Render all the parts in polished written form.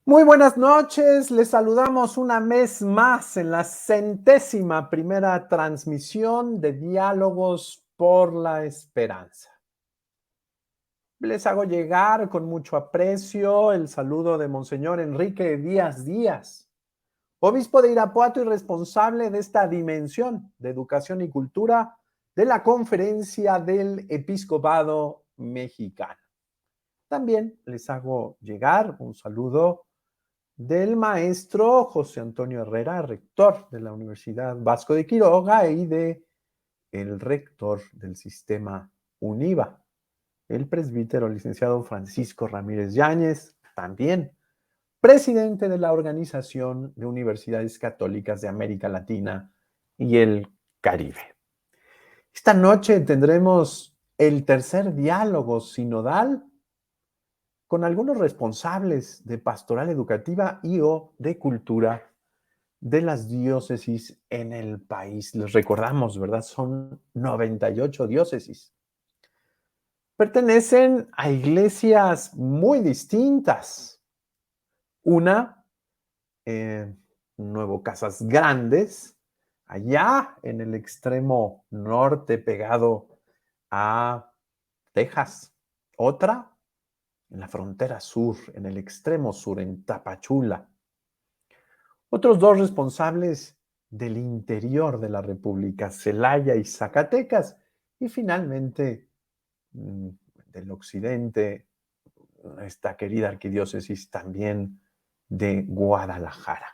Muy buenas noches, les saludamos una vez más en la 100ª transmisión de Diálogos por la Esperanza. Les hago llegar con mucho aprecio el saludo de Monseñor Enrique Díaz Díaz, obispo de Irapuato y responsable de esta dimensión de educación y cultura de la Conferencia del Episcopado Mexicano. También les hago llegar un saludo del maestro José Antonio Herrera, rector de la Universidad Vasco de Quiroga, y de el rector del sistema UNIVA, el presbítero licenciado Francisco Ramírez Yáñez, también presidente de la Organización de Universidades Católicas de América Latina y el Caribe. Esta noche tendremos el tercer diálogo sinodal con algunos responsables de pastoral educativa y o de cultura de las diócesis en el país. Les recordamos, ¿verdad? Son 98 diócesis. Pertenecen a iglesias muy distintas. Una, Nuevo Casas Grandes, allá en el extremo norte pegado a Texas. Otra, en la frontera sur, en el extremo sur, en Tapachula. Otros dos responsables del interior de la República, Celaya y Zacatecas, y finalmente del occidente, esta querida arquidiócesis también de Guadalajara.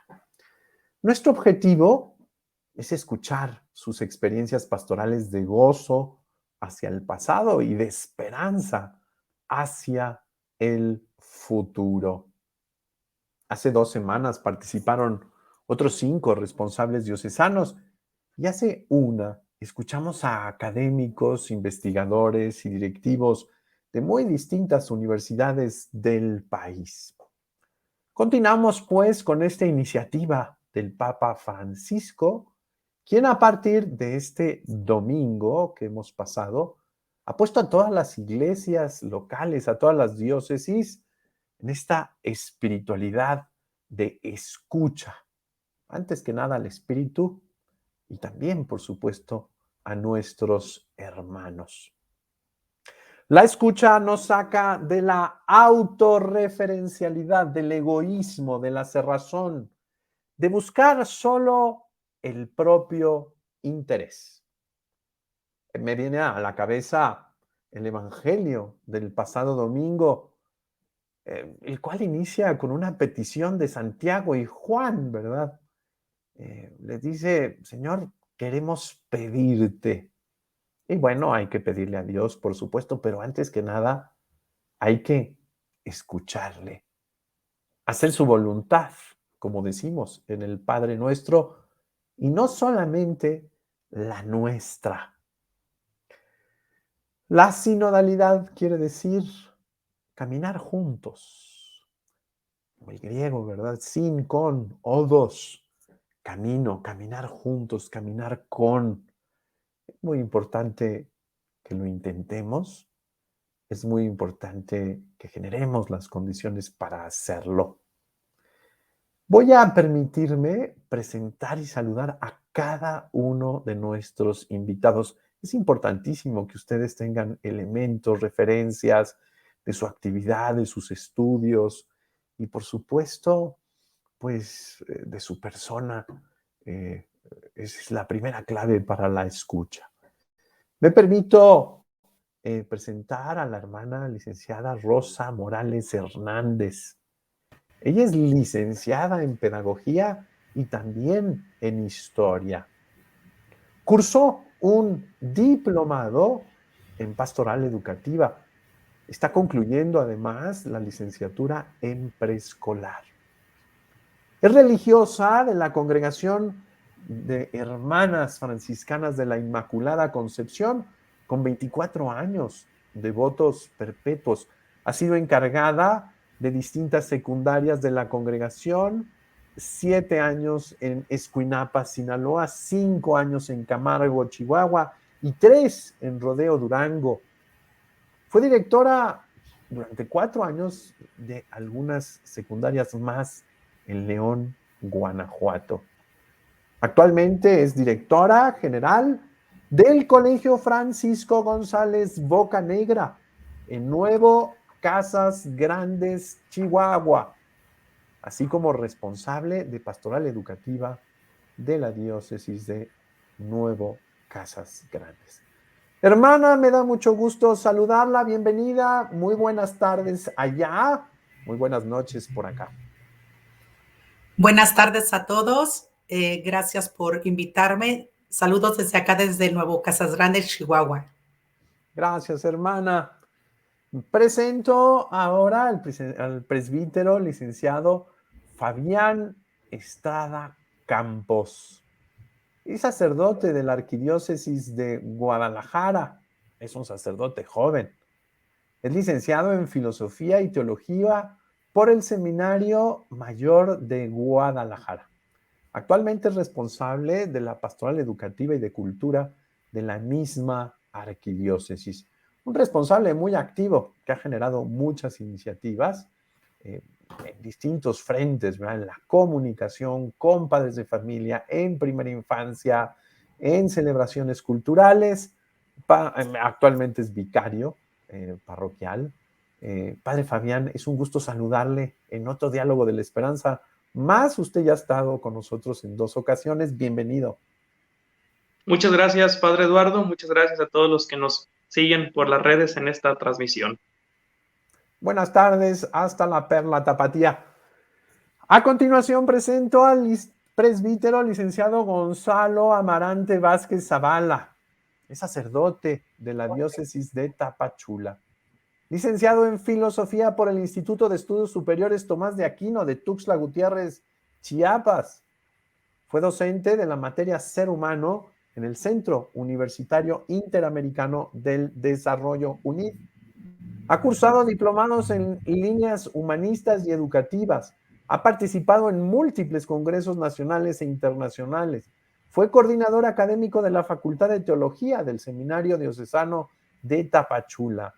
Nuestro objetivo es escuchar sus experiencias pastorales de gozo hacia el pasado y de esperanza hacia el futuro. Hace 2 semanas participaron otros 5 responsables diocesanos y hace una escuchamos a académicos, investigadores y directivos de muy distintas universidades del país. Continuamos pues con esta iniciativa del Papa Francisco, quien a partir de este domingo que hemos pasado, ha puesto a todas las iglesias locales, a todas las diócesis, en esta espiritualidad de escucha. Antes que nada al espíritu y también, por supuesto, a nuestros hermanos. La escucha nos saca de la autorreferencialidad, del egoísmo, de la cerrazón, de buscar solo el propio interés. Me viene a la cabeza el evangelio del pasado domingo, el cual inicia con una petición de Santiago y Juan, ¿verdad? Les dice, Señor, queremos pedirte. Y bueno, hay que pedirle a Dios, por supuesto, pero antes que nada hay que escucharle, hacer su voluntad, como decimos en el Padre Nuestro, y no solamente la nuestra. La sinodalidad quiere decir caminar juntos. El griego, ¿verdad? Sin, con, odos. Camino, caminar juntos, caminar con. Es muy importante que lo intentemos. Es muy importante que generemos las condiciones para hacerlo. Voy a permitirme presentar y saludar a cada uno de nuestros invitados. Es importantísimo que ustedes tengan elementos, referencias de su actividad, de sus estudios y, por supuesto, pues de su persona. Esa es la primera clave para la escucha. Me permito presentar a la hermana licenciada Rosa Morales Hernández. Ella es licenciada en pedagogía y también en historia. Cursó un diplomado en pastoral educativa. Está concluyendo además la licenciatura en preescolar. Es religiosa de la Congregación de Hermanas Franciscanas de la Inmaculada Concepción, con 24 años de votos perpetuos. Ha sido encargada de distintas secundarias de la congregación, 7 años en Escuinapa, Sinaloa, 5 años en Camargo, Chihuahua, y 3 en Rodeo, Durango. Fue directora durante 4 años de algunas secundarias más en León, Guanajuato. Actualmente es directora general del Colegio Francisco González Bocanegra en Nuevo Casas Grandes, Chihuahua, así como responsable de pastoral educativa de la diócesis de Nuevo Casas Grandes. Hermana, me da mucho gusto saludarla, bienvenida, muy buenas tardes allá, muy buenas noches por acá. Buenas tardes a todos, gracias por invitarme. Saludos desde acá, desde Nuevo Casas Grandes, Chihuahua. Gracias, hermana. Presento ahora al presbítero licenciado Fabián Estrada Campos. Es sacerdote de la Arquidiócesis de Guadalajara. Es un sacerdote joven. Es licenciado en Filosofía y Teología por el Seminario Mayor de Guadalajara. Actualmente es responsable de la Pastoral Educativa y de Cultura de la misma arquidiócesis. Un responsable muy activo que ha generado muchas iniciativas en distintos frentes, ¿verdad? En la comunicación con padres de familia, en primera infancia, en celebraciones culturales. Actualmente es vicario parroquial. Padre Fabián, es un gusto saludarle en otro diálogo de la esperanza. Más usted ya ha estado con nosotros en 2 ocasiones. Bienvenido. Muchas gracias, Padre Eduardo. Muchas gracias a todos los que nos siguen por las redes en esta transmisión. Buenas tardes, hasta la Perla Tapatía. A continuación presento al presbítero licenciado Gonzalo Amarante Vázquez Zavala. Es sacerdote de la diócesis de Tapachula. Licenciado en Filosofía por el Instituto de Estudios Superiores Tomás de Aquino de Tuxtla Gutiérrez, Chiapas. Fue docente de la materia Ser Humano en el Centro Universitario Interamericano del Desarrollo, UNID. Ha cursado diplomados en líneas humanistas y educativas. Ha participado en múltiples congresos nacionales e internacionales. Fue coordinador académico de la Facultad de Teología del Seminario Diocesano de Tapachula.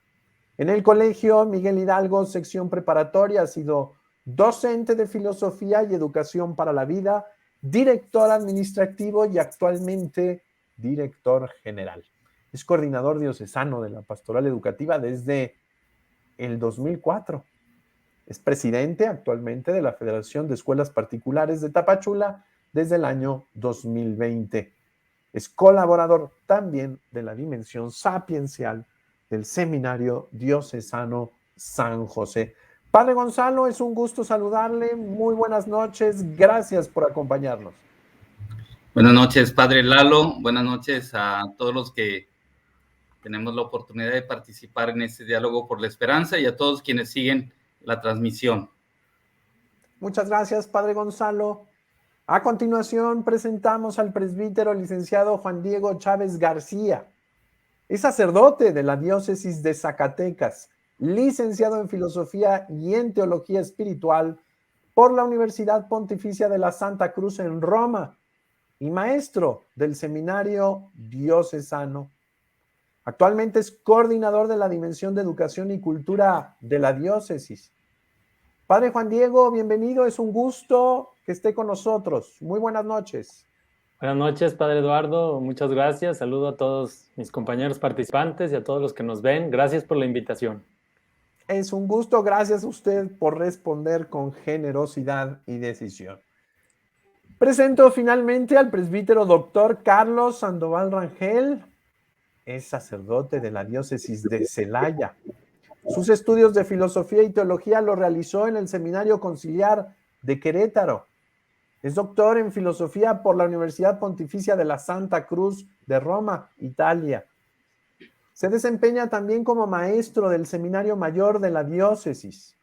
En el Colegio Miguel Hidalgo, sección preparatoria, ha sido docente de Filosofía y Educación para la Vida, director administrativo y actualmente director general. Es coordinador diocesano de la Pastoral Educativa desde el 2004. Es presidente actualmente de la Federación de Escuelas Particulares de Tapachula desde el año 2020. Es colaborador también de la Dimensión Sapiencial del Seminario Diocesano San José. Padre Gonzalo, es un gusto saludarle. Muy buenas noches. Gracias por acompañarnos. Buenas noches, Padre Lalo. Buenas noches a todos los que tenemos la oportunidad de participar en este diálogo por la esperanza y a todos quienes siguen la transmisión. Muchas gracias, Padre Gonzalo. A continuación presentamos al presbítero licenciado Juan Diego Chávez García. Es sacerdote de la diócesis de Zacatecas, licenciado en Filosofía y en Teología Espiritual por la Universidad Pontificia de la Santa Cruz en Roma y maestro del Seminario Diocesano. Actualmente es coordinador de la Dimensión de Educación y Cultura de la diócesis. Padre Juan Diego, bienvenido, es un gusto que esté con nosotros. Muy buenas noches. Buenas noches, Padre Eduardo, muchas gracias. Saludo a todos mis compañeros participantes y a todos los que nos ven. Gracias por la invitación. Es un gusto, gracias a usted por responder con generosidad y decisión. Presento finalmente al presbítero doctor Carlos Sandoval Rangel. Es sacerdote de la diócesis de Celaya. Sus estudios de filosofía y teología los realizó en el Seminario Conciliar de Querétaro. Es doctor en filosofía por la Universidad Pontificia de la Santa Cruz de Roma, Italia. Se desempeña también como maestro del Seminario Mayor de la Diócesis.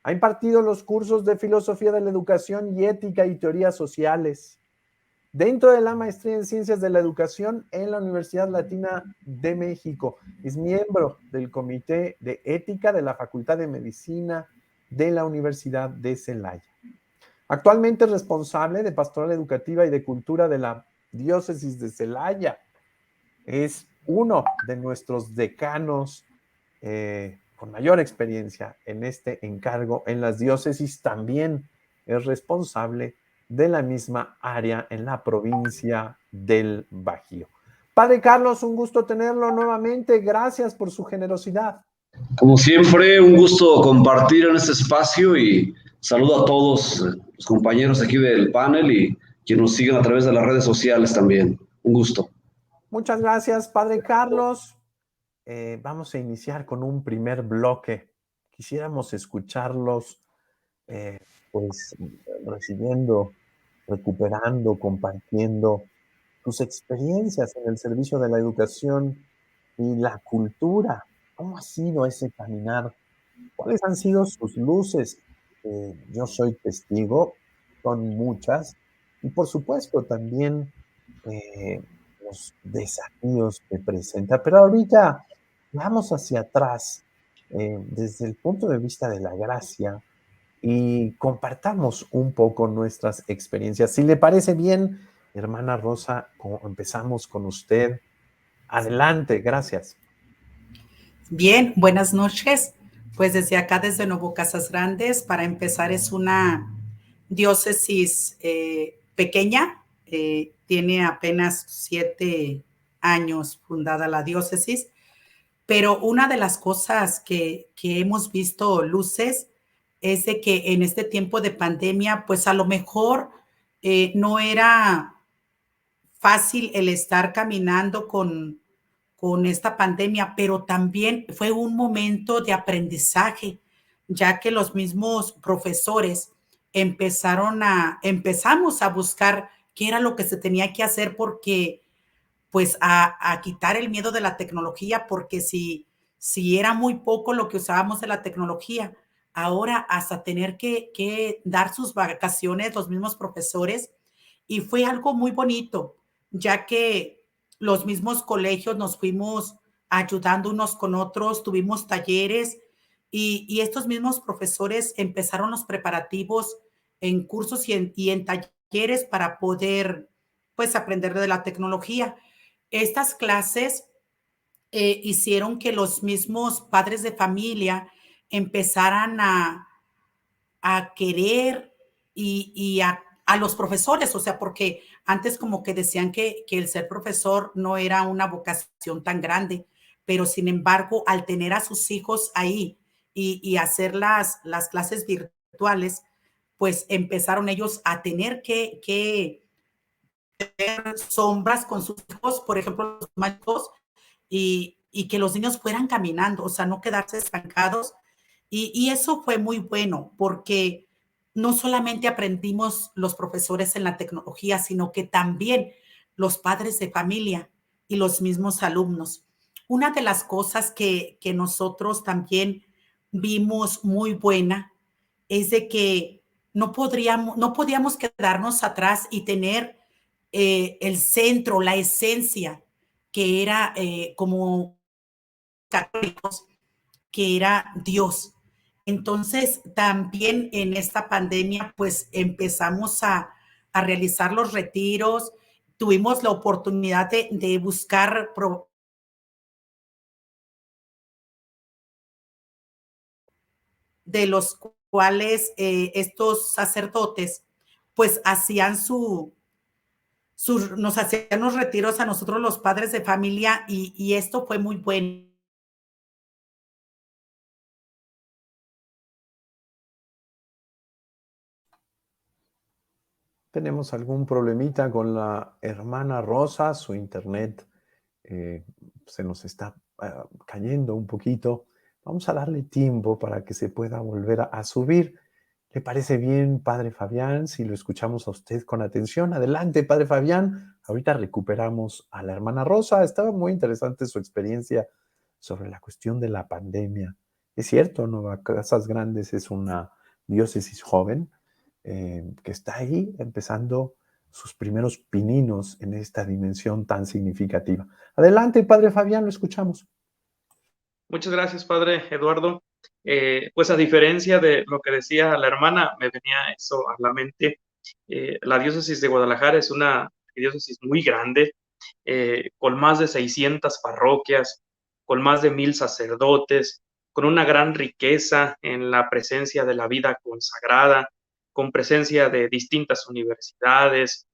Ha impartido los cursos de Filosofía de la Educación y Ética y Teorías Sociales. Dentro de la maestría en Ciencias de la Educación en la Universidad Latina de México. Es miembro del Comité de Ética de la Facultad de Medicina de la Universidad de Celaya. Actualmente es responsable de Pastoral Educativa y de Cultura de la Diócesis de Celaya. Es uno de nuestros decanos con mayor experiencia en este encargo en las diócesis. También es responsable de la misma área en la provincia del Bajío. Padre Carlos, un gusto tenerlo nuevamente. Gracias por su generosidad. Como siempre, un gusto compartir en este espacio y saludo a todos los compañeros aquí del panel y quienes nos siguen a través de las redes sociales también. Un gusto. Muchas gracias, Padre Carlos. Vamos a iniciar con un primer bloque. Quisiéramos escucharlos, pues, recibiendo, recuperando, compartiendo sus experiencias en el servicio de la educación y la cultura. ¿Cómo ha sido ese caminar? ¿Cuáles han sido sus luces? Yo soy testigo, son muchas, y por supuesto también los desafíos que presenta. Pero ahorita vamos hacia atrás, desde el punto de vista de la gracia, y compartamos un poco nuestras experiencias. Si le parece bien, hermana Rosa, empezamos con usted. Adelante, gracias. Bien, buenas noches. Pues desde acá, desde Nuevo Casas Grandes, para empezar, es una diócesis pequeña, tiene apenas 7 años fundada la diócesis, pero una de las cosas que hemos visto luces es de que en este tiempo de pandemia, pues a lo mejor no era fácil el estar caminando con esta pandemia, pero también fue un momento de aprendizaje, ya que los mismos profesores empezamos a buscar qué era lo que se tenía que hacer, porque pues a quitar el miedo de la tecnología, porque si era muy poco lo que usábamos de la tecnología, ahora hasta tener que dar sus vacaciones los mismos profesores, y fue algo muy bonito, ya que los mismos colegios nos fuimos ayudando unos con otros, tuvimos talleres y estos mismos profesores empezaron los preparativos en cursos y en talleres para poder pues aprender de la tecnología. Estas clases hicieron que los mismos padres de familia empezaran querer y a los profesores, o sea, porque antes como que decían que el ser profesor no era una vocación tan grande, pero sin embargo, al tener a sus hijos ahí y hacer las clases virtuales, pues empezaron ellos a tener que ver sombras con sus hijos, por ejemplo, los maestros, y que los niños fueran caminando, o sea, no quedarse estancados. Y eso fue muy bueno, porque no solamente aprendimos los profesores en la tecnología, sino que también los padres de familia y los mismos alumnos. Una de las cosas que nosotros también vimos muy buena es de que no podíamos quedarnos atrás y tener el centro, la esencia, que era como católicos, que era Dios. Entonces, también en esta pandemia, pues empezamos a realizar los retiros, tuvimos la oportunidad de buscar de los cuales estos sacerdotes pues hacían nos hacían los retiros a nosotros los padres de familia y esto fue muy bueno. Tenemos algún problemita con la hermana Rosa, su internet se nos está cayendo un poquito. Vamos a darle tiempo para que se pueda volver a subir. ¿Le parece bien, Padre Fabián, si lo escuchamos a usted con atención? Adelante, Padre Fabián. Ahorita recuperamos a la hermana Rosa. Estaba muy interesante su experiencia sobre la cuestión de la pandemia. Es cierto, Nueva Casas Grandes es una diócesis joven que está ahí empezando sus primeros pininos en esta dimensión tan significativa. Adelante, Padre Fabián, lo escuchamos. Muchas gracias, Padre Eduardo. Pues a diferencia de lo que decía la hermana, me venía eso a la mente. La diócesis de Guadalajara es una diócesis muy grande, con más de 600 parroquias, con más de 1000 sacerdotes, con una gran riqueza en la presencia de la vida consagrada, con presencia de distintas universidades,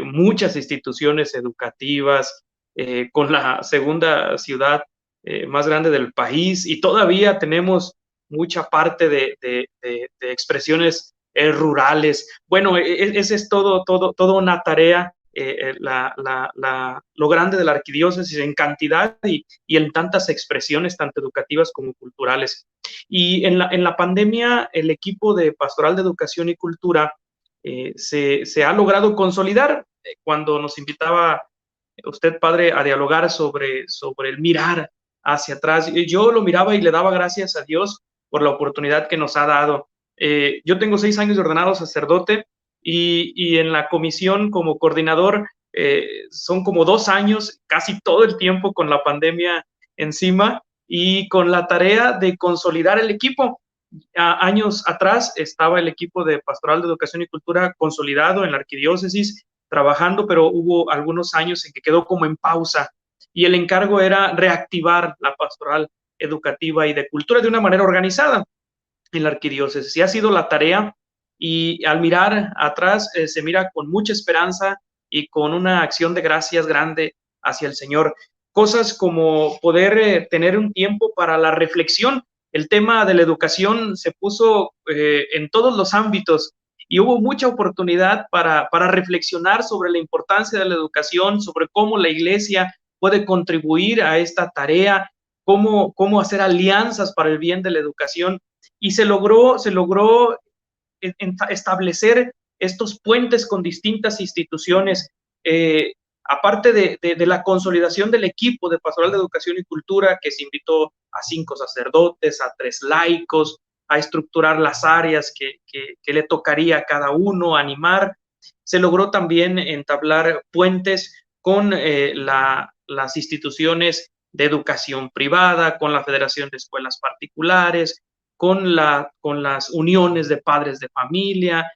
muchas instituciones educativas, con la segunda ciudad más grande del país, y todavía tenemos mucha parte de expresiones rurales. Bueno, ese es todo una tarea, lo grande de la arquidiócesis en cantidad y en tantas expresiones, tanto educativas como culturales. Y en la pandemia, el equipo de Pastoral de Educación y Cultura se ha logrado consolidar. Cuando nos invitaba usted, Padre, a dialogar sobre el mirar hacia atrás, yo lo miraba y le daba gracias a Dios por la oportunidad que nos ha dado. Yo tengo 6 años de ordenado sacerdote y en la comisión como coordinador son como 2 años, casi todo el tiempo con la pandemia encima y con la tarea de consolidar el equipo. Años atrás estaba el equipo de Pastoral de Educación y Cultura consolidado en la arquidiócesis, trabajando, pero hubo algunos años en que quedó como en pausa y el encargo era reactivar la pastoral educativa y de cultura de una manera organizada en la arquidiócesis. Y ha sido la tarea, y al mirar atrás se mira con mucha esperanza y con una acción de gracias grande hacia el Señor. Cosas como poder tener un tiempo para la reflexión. El tema de la educación se puso en todos los ámbitos y hubo mucha oportunidad para reflexionar sobre la importancia de la educación, sobre cómo la Iglesia puede contribuir a esta tarea, cómo hacer alianzas para el bien de la educación. Y se logró establecer estos puentes con distintas instituciones, aparte de la consolidación del equipo de Pastoral de Educación y Cultura, que se invitó a 5 sacerdotes, a 3 laicos, a estructurar las áreas que le tocaría a cada uno, animar. Se logró también entablar puentes con las instituciones de educación privada, con la Federación de Escuelas Particulares, con las uniones de padres de familia,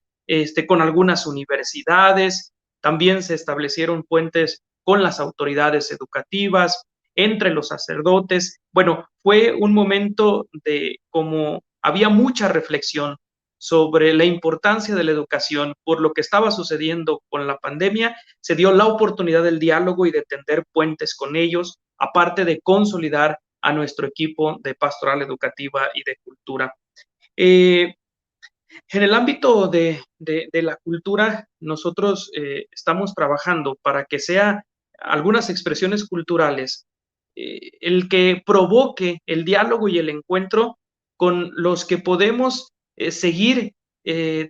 con algunas universidades. También se establecieron puentes con las autoridades educativas, entre los sacerdotes. Bueno, fue un momento de como había mucha reflexión sobre la importancia de la educación por lo que estaba sucediendo con la pandemia. Se dio la oportunidad del diálogo y de tender puentes con ellos, aparte de consolidar a nuestro equipo de pastoral educativa y de cultura. En el ámbito de la cultura, nosotros estamos trabajando para que sea algunas expresiones culturales el que provoque el diálogo y el encuentro con los que podemos seguir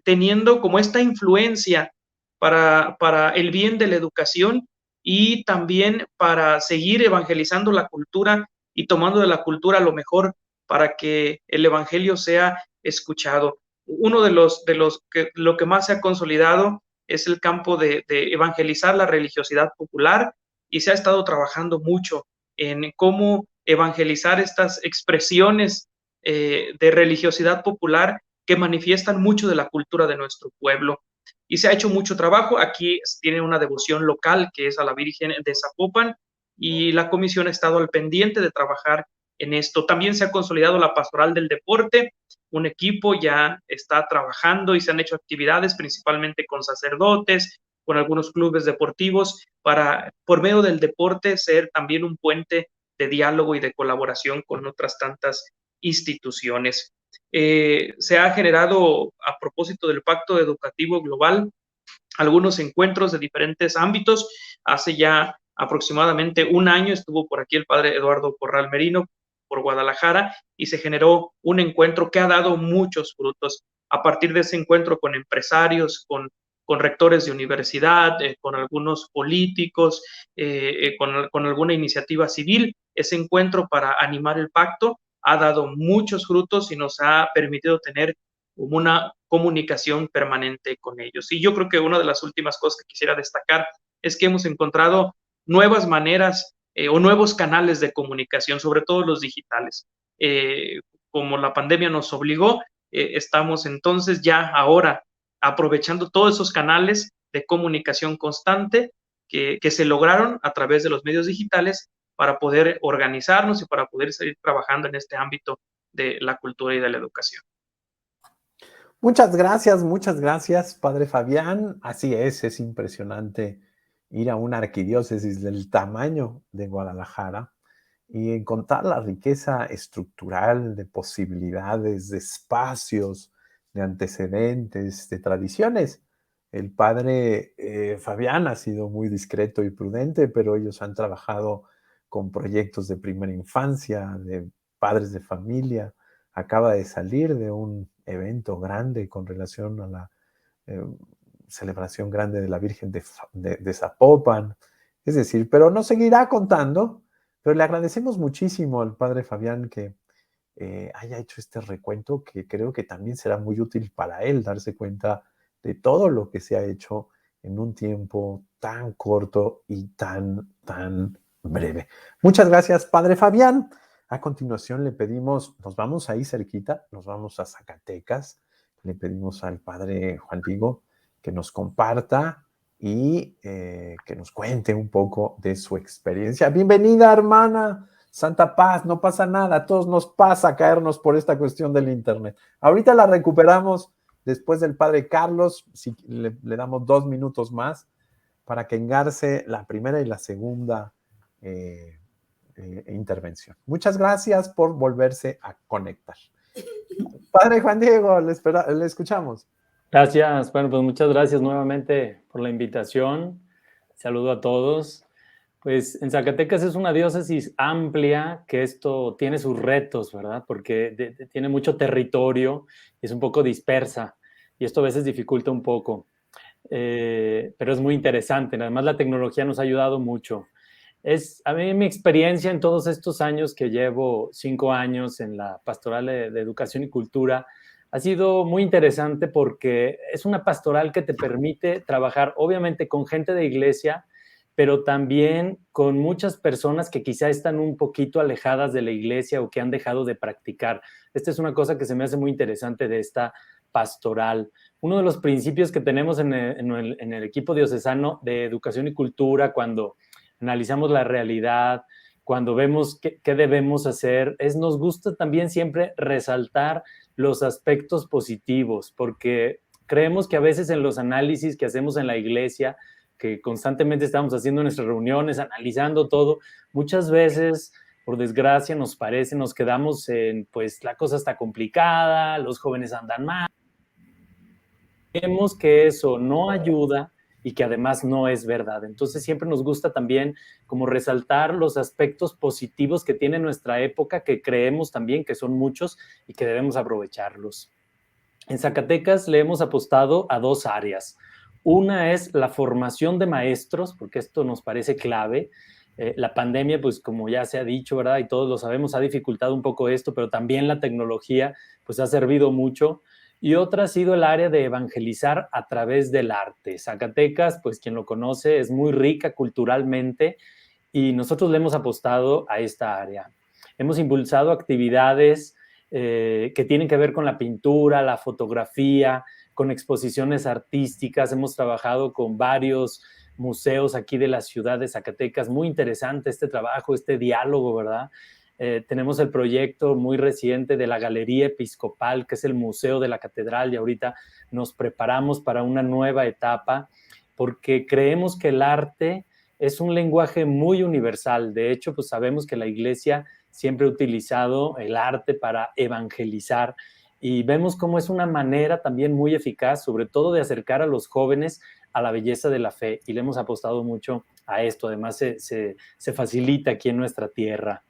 teniendo como esta influencia para el bien de la educación y también para seguir evangelizando la cultura y tomando de la cultura lo mejor para que el evangelio sea escuchado. Uno de los que lo que más se ha consolidado es el campo de evangelizar la religiosidad popular, y se ha estado trabajando mucho en cómo evangelizar estas expresiones de religiosidad popular que manifiestan mucho de la cultura de nuestro pueblo. Y se ha hecho mucho trabajo. Aquí tiene una devoción local que es a la Virgen de Zapopan, y la comisión ha estado al pendiente de trabajar en esto. También se ha consolidado la pastoral del deporte. Un equipo ya está trabajando y se han hecho actividades principalmente con sacerdotes, con algunos clubes deportivos, para, por medio del deporte, ser también un puente de diálogo y de colaboración con otras tantas instituciones. Se ha generado, a propósito del Pacto Educativo Global, algunos encuentros de diferentes ámbitos. Hace ya aproximadamente un año estuvo por aquí el padre Eduardo Corral Merino por Guadalajara y se generó un encuentro que ha dado muchos frutos. A partir de ese encuentro con empresarios, con rectores de universidad, con algunos políticos, con alguna iniciativa civil, ese encuentro para animar el pacto ha dado muchos frutos y nos ha permitido tener una comunicación permanente con ellos. Y yo creo que una de las últimas cosas que quisiera destacar es que hemos encontrado nuevas maneras o nuevos canales de comunicación, sobre todo los digitales. Como la pandemia nos obligó, estamos entonces ya ahora aprovechando todos esos canales de comunicación constante que se lograron a través de los medios digitales para poder organizarnos y para poder seguir trabajando en este ámbito de la cultura y de la educación. Muchas gracias, Padre Fabián. Así es impresionante ir a una arquidiócesis del tamaño de Guadalajara y encontrar la riqueza estructural de posibilidades, de espacios, de antecedentes, de tradiciones. El Padre Fabián ha sido muy discreto y prudente, pero ellos han trabajado con proyectos de primera infancia, de padres de familia. Acaba de salir de un evento grande con relación a la celebración grande de la Virgen de Zapopan. Es decir, pero nos seguirá contando, pero le agradecemos muchísimo al Padre Fabián que haya hecho este recuento, que creo que también será muy útil para él darse cuenta de todo lo que se ha hecho en un tiempo tan corto y tan breve. Muchas gracias, Padre Fabián. A continuación le pedimos, nos vamos ahí cerquita, nos vamos a Zacatecas, le pedimos al Padre Juan Diego que nos comparta y que nos cuente un poco de su experiencia. Bienvenida, hermana Santa Paz, no pasa nada, a todos nos pasa caernos por esta cuestión del internet. Ahorita la recuperamos después del Padre Carlos, si le damos 2 minutos más para que engarce la primera y la segunda intervención. Muchas gracias por volverse a conectar. Padre Juan Diego, le escuchamos. Gracias. Bueno, pues muchas gracias nuevamente por la invitación. Saludo a todos. Pues en Zacatecas es una diócesis amplia, que esto tiene sus retos, ¿verdad? Porque tiene mucho territorio, es un poco dispersa y esto a veces dificulta un poco, pero es muy interesante. Además, la tecnología nos ha ayudado mucho. A mí mi experiencia en todos estos años que llevo 5 años en la pastoral de educación y cultura ha sido muy interesante porque es una pastoral que te permite trabajar obviamente con gente de iglesia, pero también con muchas personas que quizá están un poquito alejadas de la iglesia o que han dejado de practicar. Esta es una cosa que se me hace muy interesante de esta pastoral. Uno de los principios que tenemos en el equipo diocesano de educación y cultura, cuando analizamos la realidad, cuando vemos qué debemos hacer, nos gusta también siempre resaltar los aspectos positivos, porque creemos que a veces en los análisis que hacemos en la iglesia, que constantemente estamos haciendo nuestras reuniones, analizando todo, muchas veces, por desgracia, nos quedamos en, pues, la cosa está complicada, los jóvenes andan mal. Vemos que eso no ayuda y que además no es verdad. Entonces siempre nos gusta también como resaltar los aspectos positivos que tiene nuestra época, que creemos también que son muchos y que debemos aprovecharlos. En Zacatecas le hemos apostado a 2 áreas. Una es la formación de maestros, porque esto nos parece clave. La pandemia, pues como ya se ha dicho, ¿verdad? Y todos lo sabemos, ha dificultado un poco esto, pero también la tecnología, pues ha servido mucho. Y otra ha sido el área de evangelizar a través del arte. Zacatecas, pues quien lo conoce, es muy rica culturalmente y nosotros le hemos apostado a esta área. Hemos impulsado actividades que tienen que ver con la pintura, la fotografía, con exposiciones artísticas. Hemos trabajado con varios museos aquí de la ciudad de Zacatecas. Muy interesante este trabajo, este diálogo, ¿verdad? Tenemos el proyecto muy reciente de la Galería Episcopal, que es el Museo de la Catedral, y ahorita nos preparamos para una nueva etapa porque creemos que el arte es un lenguaje muy universal. De hecho, pues sabemos que la Iglesia siempre ha utilizado el arte para evangelizar y vemos cómo es una manera también muy eficaz, sobre todo de acercar a los jóvenes a la belleza de la fe, y le hemos apostado mucho a esto. Además, se facilita aquí en nuestra tierra.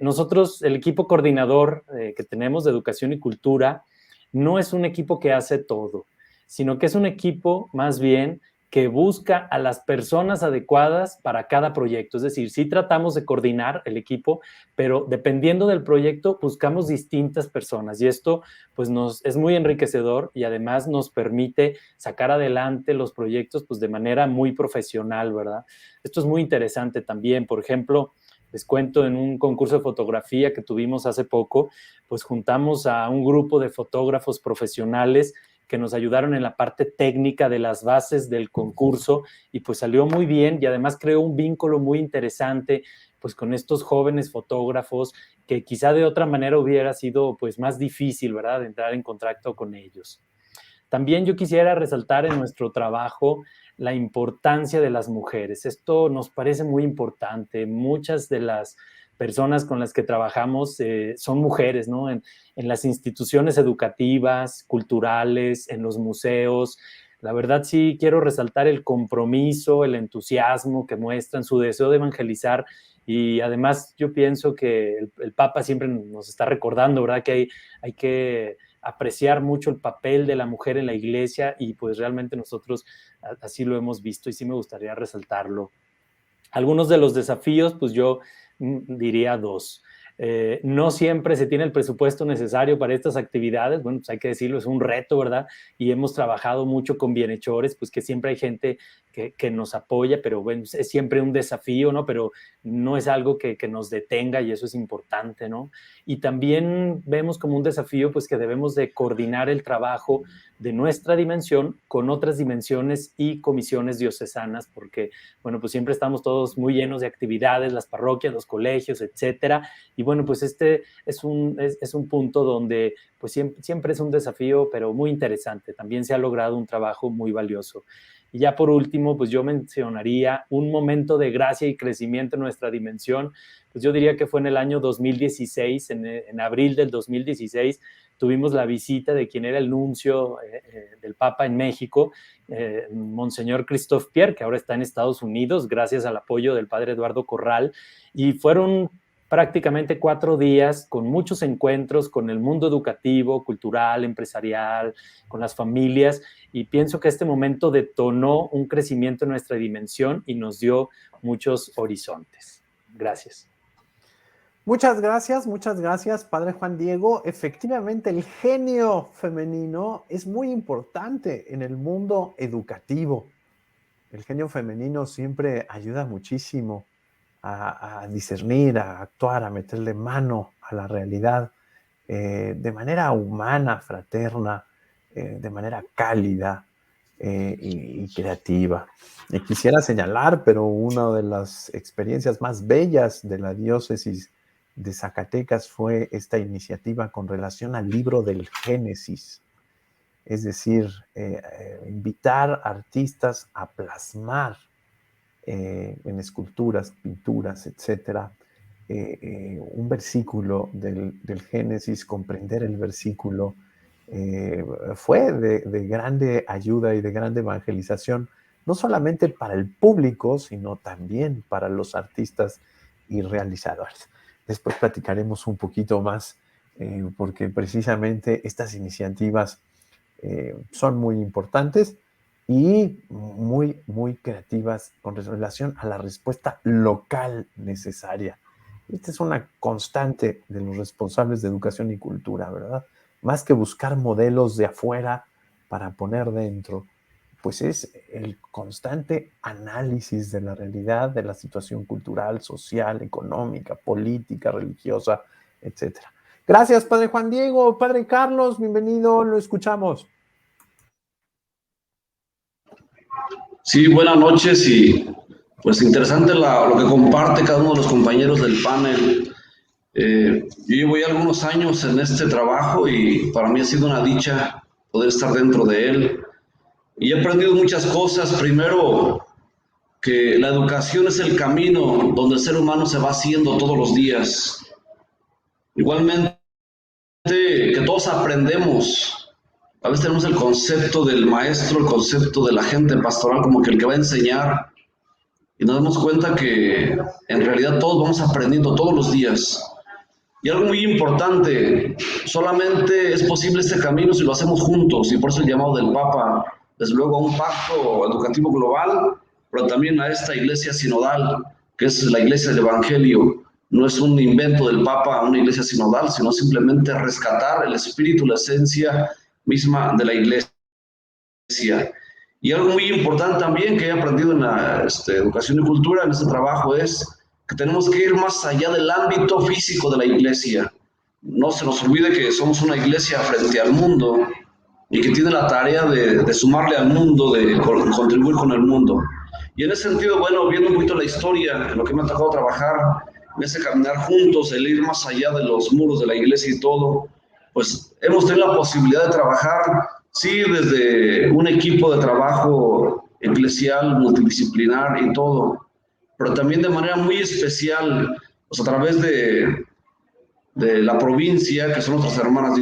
Nosotros, el equipo coordinador que tenemos de Educación y Cultura, no es un equipo que hace todo, sino que es un equipo más bien que busca a las personas adecuadas para cada proyecto. Es decir, sí tratamos de coordinar el equipo, pero dependiendo del proyecto buscamos distintas personas y esto pues es muy enriquecedor y además nos permite sacar adelante los proyectos pues de manera muy profesional, ¿verdad? Esto es muy interesante también. Por ejemplo, les cuento, en un concurso de fotografía que tuvimos hace poco, pues juntamos a un grupo de fotógrafos profesionales que nos ayudaron en la parte técnica de las bases del concurso y pues salió muy bien y además creó un vínculo muy interesante pues con estos jóvenes fotógrafos que quizá de otra manera hubiera sido pues más difícil, ¿verdad?, de entrar en contacto con ellos. También yo quisiera resaltar en nuestro trabajo la importancia de las mujeres. Esto nos parece muy importante. Muchas de las personas con las que trabajamos son mujeres, ¿no? En las instituciones educativas, culturales, en los museos. La verdad sí quiero resaltar el compromiso, el entusiasmo que muestran, su deseo de evangelizar y además yo pienso que el Papa siempre nos está recordando, ¿verdad?, que hay que apreciar mucho el papel de la mujer en la iglesia y pues realmente nosotros así lo hemos visto y sí me gustaría resaltarlo. Algunos de los desafíos, pues yo diría dos. No siempre se tiene el presupuesto necesario para estas actividades, bueno, pues hay que decirlo, es un reto, ¿verdad? Y hemos trabajado mucho con bienhechores, pues que siempre hay gente que nos apoya, pero bueno, es siempre un desafío, ¿no? Pero no es algo que nos detenga y eso es importante, ¿no? Y también vemos como un desafío, pues que debemos de coordinar el trabajo de nuestra dimensión con otras dimensiones y comisiones diocesanas, porque, bueno, pues siempre estamos todos muy llenos de actividades, las parroquias, los colegios, etcétera, y bueno, pues este es un punto donde pues siempre es un desafío, pero muy interesante. También se ha logrado un trabajo muy valioso. Y ya por último, pues yo mencionaría un momento de gracia y crecimiento en nuestra dimensión. Pues yo diría que fue en el año 2016, en abril del 2016, tuvimos la visita de quien era el nuncio del Papa en México, Monseñor Christophe Pierre, que ahora está en Estados Unidos, gracias al apoyo del padre Eduardo Corral, y fueron prácticamente 4 días con muchos encuentros con el mundo educativo, cultural, empresarial, con las familias, y pienso que este momento detonó un crecimiento en nuestra dimensión y nos dio muchos horizontes. Gracias. Muchas gracias, Padre Juan Diego. Efectivamente, el genio femenino es muy importante en el mundo educativo. El genio femenino siempre ayuda muchísimo a discernir, a actuar, a meterle mano a la realidad de manera humana, fraterna, de manera cálida y creativa. Quisiera señalar, pero una de las experiencias más bellas de la diócesis de Zacatecas fue esta iniciativa con relación al libro del Génesis, es decir, invitar artistas a plasmar en esculturas, pinturas, etcétera, un versículo del Génesis, comprender el versículo, fue de grande ayuda y de grande evangelización, no solamente para el público, sino también para los artistas y realizadores. Después platicaremos un poquito más, porque precisamente estas iniciativas son muy importantes y muy, muy creativas con relación a la respuesta local necesaria. Esta es una constante de los responsables de educación y cultura, ¿verdad? Más que buscar modelos de afuera para poner dentro, pues es el constante análisis de la realidad, de la situación cultural, social, económica, política, religiosa, etc. Gracias, Padre Juan Diego. Padre Carlos, bienvenido, lo escuchamos. Sí, buenas noches y pues interesante lo que comparte cada uno de los compañeros del panel. Yo llevo ya algunos años en este trabajo y para mí ha sido una dicha poder estar dentro de él. Y he aprendido muchas cosas. Primero, que la educación es el camino donde el ser humano se va haciendo todos los días. Igualmente, que todos aprendemos. A veces tenemos el concepto del maestro, el concepto del agente pastoral como que el que va a enseñar. y nos damos cuenta que en realidad todos vamos aprendiendo todos los días. Y algo muy importante, solamente es posible este camino si lo hacemos juntos, y por eso el llamado del Papa, desde luego a un pacto educativo global, pero también a esta iglesia sinodal, que es la iglesia del Evangelio. No es un invento del Papa una iglesia sinodal, sino simplemente rescatar el espíritu, la esencia misma de la iglesia. Y algo muy importante también que he aprendido en la educación y cultura, en este trabajo, es que tenemos que ir más allá del ámbito físico de la iglesia. No se nos olvide que somos una iglesia frente al mundo y que tiene la tarea de sumarle al mundo, de contribuir con el mundo. Y en ese sentido, bueno, viendo un poquito la historia, lo que me ha tocado trabajar, en ese caminar juntos, el ir más allá de los muros de la iglesia y todo, pues hemos tenido la posibilidad de trabajar, sí, desde un equipo de trabajo eclesial, multidisciplinar y todo, pero también de manera muy especial, pues a través de la provincia, que son nuestras hermanas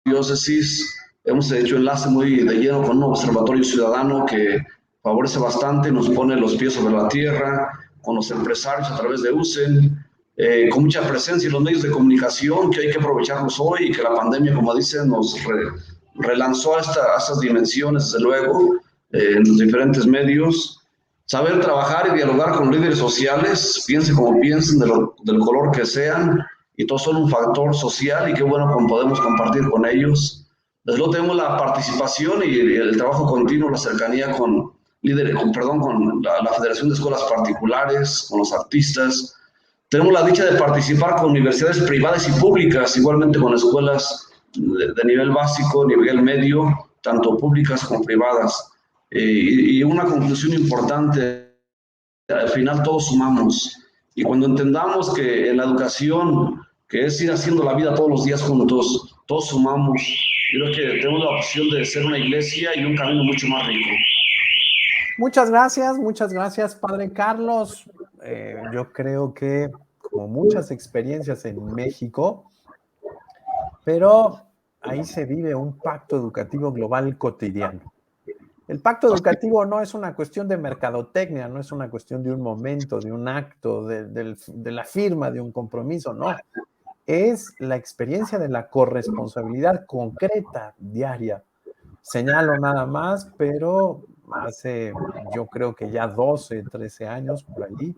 diócesis, hemos hecho enlace muy de lleno con un observatorio ciudadano que favorece bastante, nos pone los pies sobre la tierra, con los empresarios a través de USEN, con mucha presencia en los medios de comunicación, que hay que aprovecharlos hoy, y que la pandemia, como dicen, nos relanzó a estas dimensiones, desde luego, en los diferentes medios. Saber trabajar y dialogar con líderes sociales, piensen como piensen, del color que sean, y todos son un factor social, y qué bueno que podemos compartir con ellos. Desde luego tenemos la participación y el trabajo continuo, la cercanía con líderes, con la Federación de Escuelas Particulares, con los artistas. Tenemos la dicha de participar con universidades privadas y públicas, igualmente con escuelas de nivel básico, nivel medio, tanto públicas como privadas. Y una conclusión importante, al final todos sumamos. Y cuando entendamos que en la educación, que es ir haciendo la vida todos los días juntos, todos sumamos, yo creo que tenemos la opción de ser una iglesia y un camino mucho más rico. Muchas gracias, Padre Carlos. Yo creo que como muchas experiencias en México, pero ahí se vive un pacto educativo global cotidiano. El pacto educativo no es una cuestión de mercadotecnia, no es una cuestión de un momento, de un acto, de la firma de un compromiso, no. Es la experiencia de la corresponsabilidad concreta, diaria. Señalo nada más, pero hace, yo creo que ya 12, 13 años por ahí,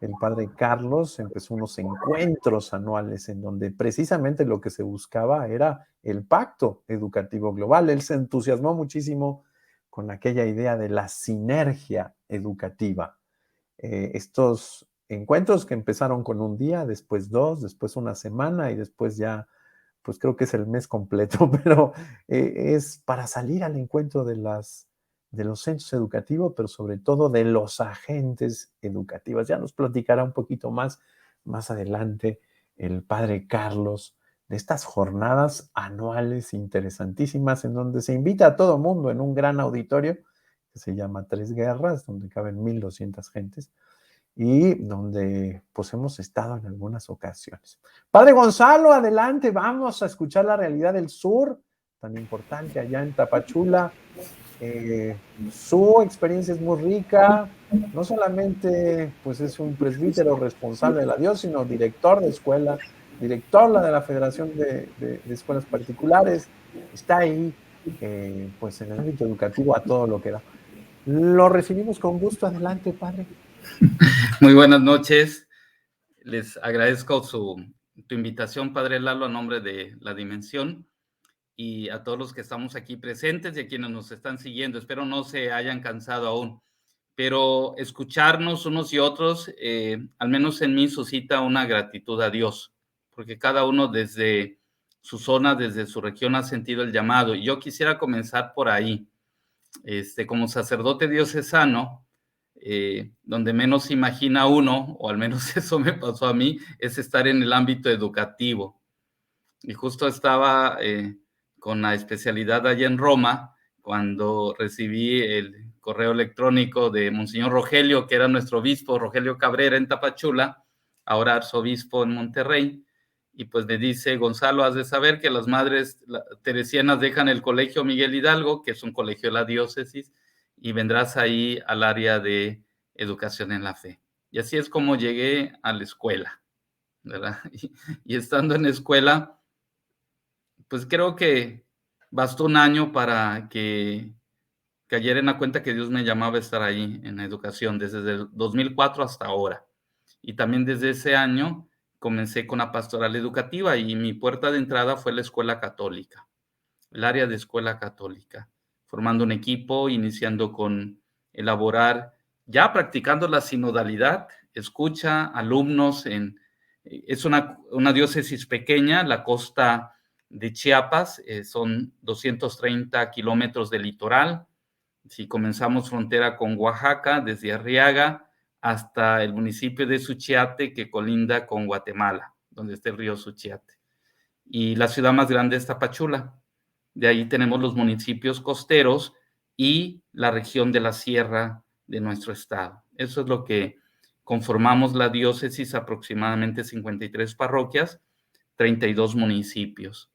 el padre Carlos empezó unos encuentros anuales en donde precisamente lo que se buscaba era el pacto educativo global. Él se entusiasmó muchísimo con aquella idea de la sinergia educativa. Estos encuentros que empezaron con un día, después 2, después una semana y después ya, pues creo que es el mes completo, pero es para salir al encuentro de los centros educativos, pero sobre todo de los agentes educativos. Ya nos platicará un poquito más adelante el padre Carlos de estas jornadas anuales interesantísimas en donde se invita a todo mundo en un gran auditorio que se llama Tres Guerras, donde caben 1,200 gentes y donde pues hemos estado en algunas ocasiones. Padre Gonzalo, adelante, vamos a escuchar la realidad del sur, tan importante allá en Tapachula. Su experiencia es muy rica, no solamente pues es un presbítero responsable de la diócesis, sino director de escuela, director de la Federación de Escuelas Particulares, está ahí pues en el ámbito educativo a todo lo que da. Lo recibimos con gusto, adelante, padre. Muy buenas noches, les agradezco tu invitación, padre Lalo, a nombre de La Dimensión, y a todos los que estamos aquí presentes y a quienes nos están siguiendo. Espero no se hayan cansado aún, pero escucharnos unos y otros, al menos en mí, suscita una gratitud a Dios, porque cada uno desde su zona, desde su región ha sentido el llamado. Y yo quisiera comenzar por ahí. Como sacerdote diocesano, donde menos imagina uno, o al menos eso me pasó a mí, es estar en el ámbito educativo. Y justo estaba con la especialidad allá en Roma, cuando recibí el correo electrónico de Monseñor Rogelio, que era nuestro obispo, Rogelio Cabrera en Tapachula, ahora arzobispo en Monterrey, y pues me dice: Gonzalo, has de saber que las madres teresianas dejan el colegio Miguel Hidalgo, que es un colegio de la diócesis, y vendrás ahí al área de educación en la fe. Y así es como llegué a la escuela, ¿verdad? Y estando en la escuela, pues creo que bastó un año para que cayera en la cuenta que Dios me llamaba a estar ahí en la educación, desde el 2004 hasta ahora. Y también desde ese año comencé con la pastoral educativa y mi puerta de entrada fue la escuela católica, el área de escuela católica, formando un equipo, iniciando con elaborar, ya practicando la sinodalidad, escucha, alumnos es una diócesis pequeña, la costa de Chiapas, son 230 kilómetros de litoral. Si comenzamos frontera con Oaxaca, desde Arriaga hasta el municipio de Suchiate, que colinda con Guatemala, donde está el río Suchiate. Y la ciudad más grande es Tapachula. De ahí tenemos los municipios costeros y la región de la sierra de nuestro estado. Eso es lo que conformamos la diócesis, aproximadamente 53 parroquias, 32 municipios.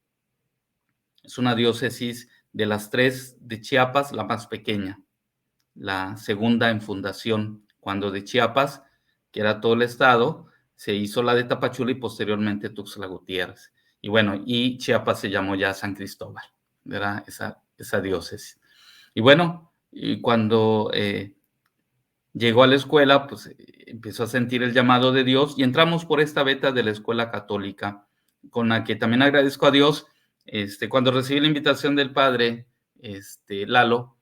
Es una diócesis de las 3 de Chiapas, la más pequeña, la segunda en fundación, cuando de Chiapas, que era todo el estado, se hizo la de Tapachula y posteriormente Tuxtla Gutiérrez. Y bueno, y Chiapas se llamó ya San Cristóbal, ¿verdad? Esa diócesis. Y bueno, y cuando llegó a la escuela, pues empezó a sentir el llamado de Dios y entramos por esta beta de la escuela católica, con la que también agradezco a Dios. Cuando recibí la invitación del padre Lalo,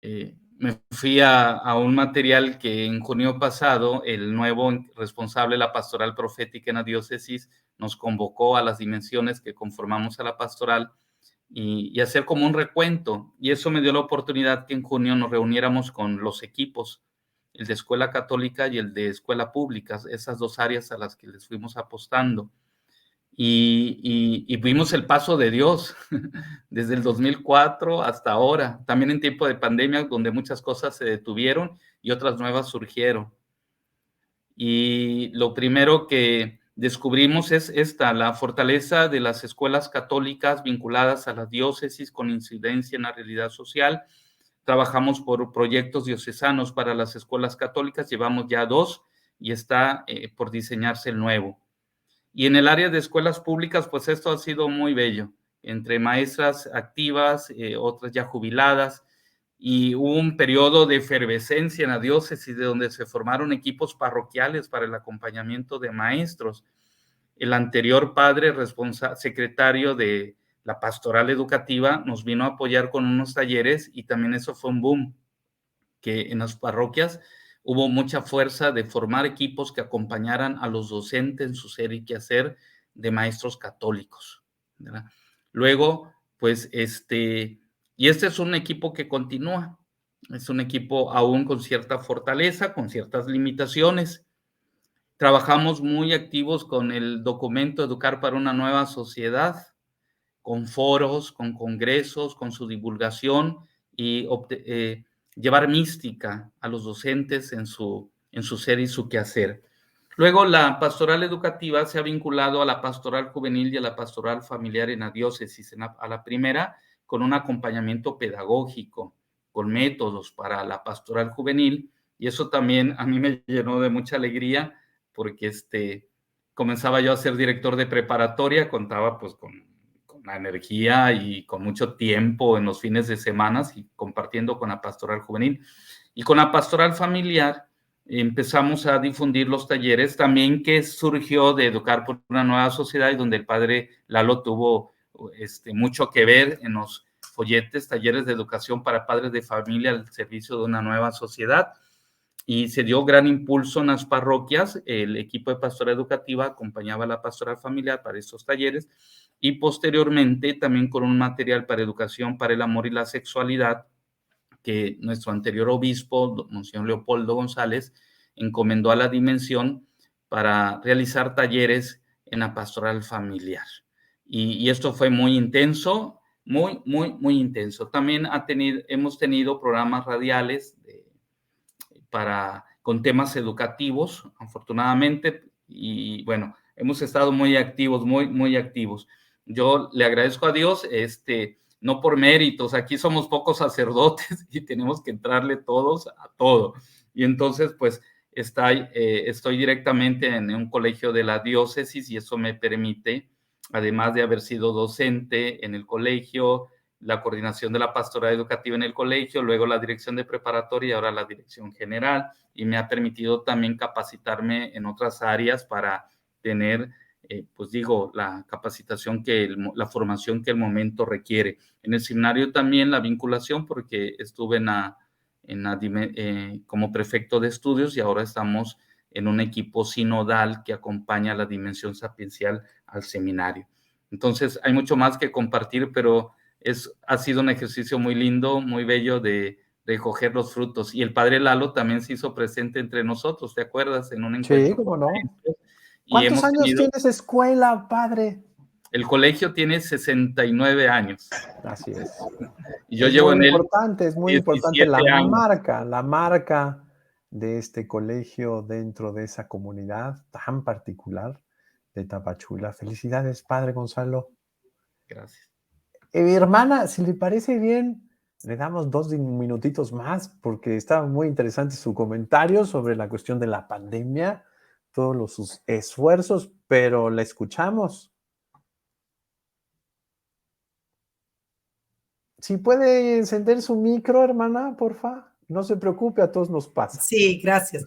me fui a un material que en junio pasado el nuevo responsable de la pastoral profética en la diócesis nos convocó a las dimensiones que conformamos a la pastoral y hacer como un recuento. Y eso me dio la oportunidad que en junio nos reuniéramos con los equipos, el de escuela católica y el de escuela pública, esas dos áreas a las que les fuimos apostando. Y vimos el paso de Dios desde el 2004 hasta ahora, también en tiempo de pandemia, donde muchas cosas se detuvieron y otras nuevas surgieron. Y lo primero que descubrimos es la fortaleza de las escuelas católicas vinculadas a la diócesis con incidencia en la realidad social. Trabajamos por proyectos diocesanos para las escuelas católicas, llevamos ya 2 y está por diseñarse el nuevo. Y en el área de escuelas públicas, pues esto ha sido muy bello, entre maestras activas, otras ya jubiladas, y hubo un periodo de efervescencia en la diócesis de donde se formaron equipos parroquiales para el acompañamiento de maestros. El anterior padre secretario de la pastoral educativa nos vino a apoyar con unos talleres y también eso fue un boom, que en las parroquias hubo mucha fuerza de formar equipos que acompañaran a los docentes en su ser y quehacer de maestros católicos, ¿verdad? Luego, pues, y este es un equipo que continúa, es un equipo aún con cierta fortaleza, con ciertas limitaciones. Trabajamos muy activos con el documento Educar para una Nueva Sociedad, con foros, con congresos, con su divulgación y llevar mística a los docentes en su ser y su quehacer. Luego, la pastoral educativa se ha vinculado a la pastoral juvenil y a la pastoral familiar en la diócesis. A la primera, con un acompañamiento pedagógico, con métodos para la pastoral juvenil, y eso también a mí me llenó de mucha alegría, porque comenzaba yo a ser director de preparatoria, contaba pues con la energía y con mucho tiempo en los fines de semana y compartiendo con la pastoral juvenil. Y con la pastoral familiar empezamos a difundir los talleres también que surgió de Educar por una Nueva Sociedad y donde el padre Lalo tuvo mucho que ver en los folletes, talleres de educación para padres de familia al servicio de una nueva sociedad. Y se dio gran impulso en las parroquias. El equipo de pastoral educativa acompañaba a la pastoral familiar para estos talleres y posteriormente también con un material para educación para el amor y la sexualidad que nuestro anterior obispo, Monseñor Leopoldo González, encomendó a la Dimensión para realizar talleres en la pastoral familiar. Y esto fue muy intenso, muy, muy, muy intenso. También hemos tenido programas radiales con temas educativos, afortunadamente, y bueno, hemos estado muy activos, muy, muy activos. Yo le agradezco a Dios, no por méritos, aquí somos pocos sacerdotes y tenemos que entrarle todos a todo. Y entonces, pues, estoy directamente en un colegio de la diócesis y eso me permite, además de haber sido docente en el colegio, la coordinación de la pastoral educativa en el colegio, luego la dirección de preparatoria y ahora la dirección general, y me ha permitido también capacitarme en otras áreas para tener, pues digo, la capacitación la formación que el momento requiere. En el seminario también la vinculación, porque estuve como prefecto de estudios y ahora estamos en un equipo sinodal que acompaña la dimensión sapiencial al seminario. Entonces, hay mucho más que compartir, pero ha sido un ejercicio muy lindo, muy bello de recoger los frutos. Y el padre Lalo también se hizo presente entre nosotros, ¿te acuerdas? En un encuentro. Sí, cómo no. Y ¿Cuántos años tienes escuela, padre? El colegio tiene 69 años. Así es. Y yo llevo en él Es muy importante la marca de este colegio dentro de esa comunidad tan particular de Tapachula. Felicidades, padre Gonzalo. Gracias. Mi hermana, si le parece bien, le damos 2 minutitos más porque estaba muy interesante su comentario sobre la cuestión de la pandemia, todos sus esfuerzos, pero la escuchamos. Si puede encender su micro, hermana, porfa. No se preocupe, a todos nos pasa. Sí, gracias.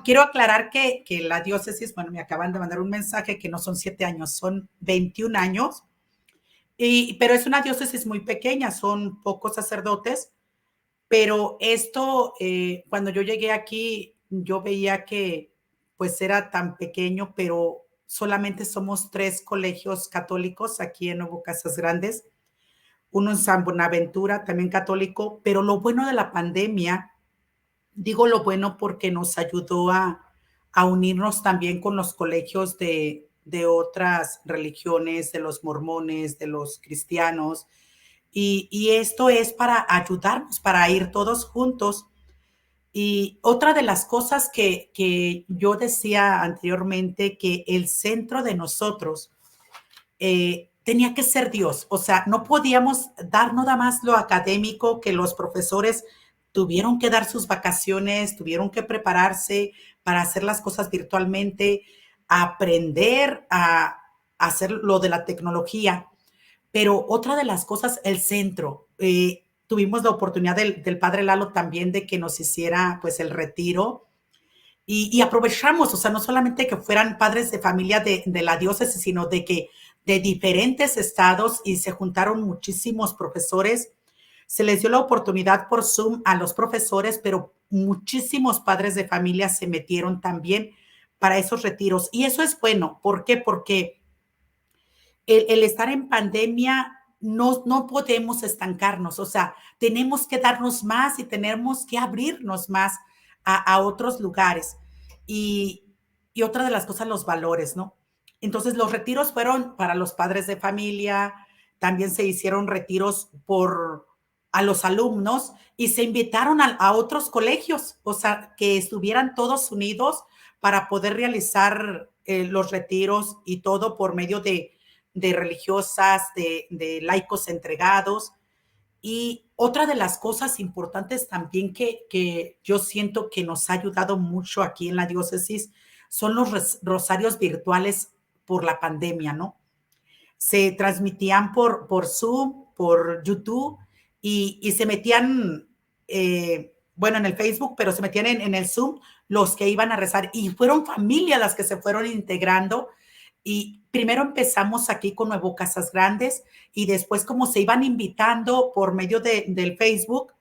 Quiero aclarar que la diócesis, bueno, me acaban de mandar un mensaje que no son 7 años, son 21 años, pero es una diócesis muy pequeña, son pocos sacerdotes, pero esto, cuando yo llegué aquí, yo veía que pues era tan pequeño, pero solamente somos 3 colegios católicos aquí en Nuevo Casas Grandes, uno en San Buenaventura, también católico, pero lo bueno de la pandemia, digo lo bueno porque nos ayudó a unirnos también con los colegios de otras religiones, de los mormones, de los cristianos, y esto es para ayudarnos, para ir todos juntos. Y otra de las cosas que yo decía anteriormente, que el centro de nosotros tenía que ser Dios. O sea, no podíamos dar nada más lo académico, que los profesores tuvieron que dar sus vacaciones, tuvieron que prepararse para hacer las cosas virtualmente, aprender a hacer lo de la tecnología. Pero otra de las cosas, el centro. Tuvimos la oportunidad del padre Lalo también de que nos hiciera pues el retiro y aprovechamos, o sea, no solamente que fueran padres de familia de la diócesis, sino de que de diferentes estados y se juntaron muchísimos profesores. Se les dio la oportunidad por Zoom a los profesores, pero muchísimos padres de familia se metieron también para esos retiros. Y eso es bueno. ¿Por qué? Porque el estar en pandemia no podemos estancarnos, o sea, tenemos que darnos más y tenemos que abrirnos más a otros lugares. Y otra de las cosas, los valores, ¿no? Entonces, los retiros fueron para los padres de familia, también se hicieron retiros a los alumnos y se invitaron a otros colegios, o sea, que estuvieran todos unidos para poder realizar los retiros y todo por medio de religiosas, de laicos entregados. Y otra de las cosas importantes también que yo siento que nos ha ayudado mucho aquí en la diócesis son los rosarios virtuales por la pandemia, ¿no? Se transmitían por Zoom, por YouTube y se metían, bueno, en el Facebook, pero se metían en el Zoom los que iban a rezar y fueron familias las que se fueron integrando. Y primero empezamos aquí con Nuevo Casas Grandes y después como se iban invitando por medio del Facebook,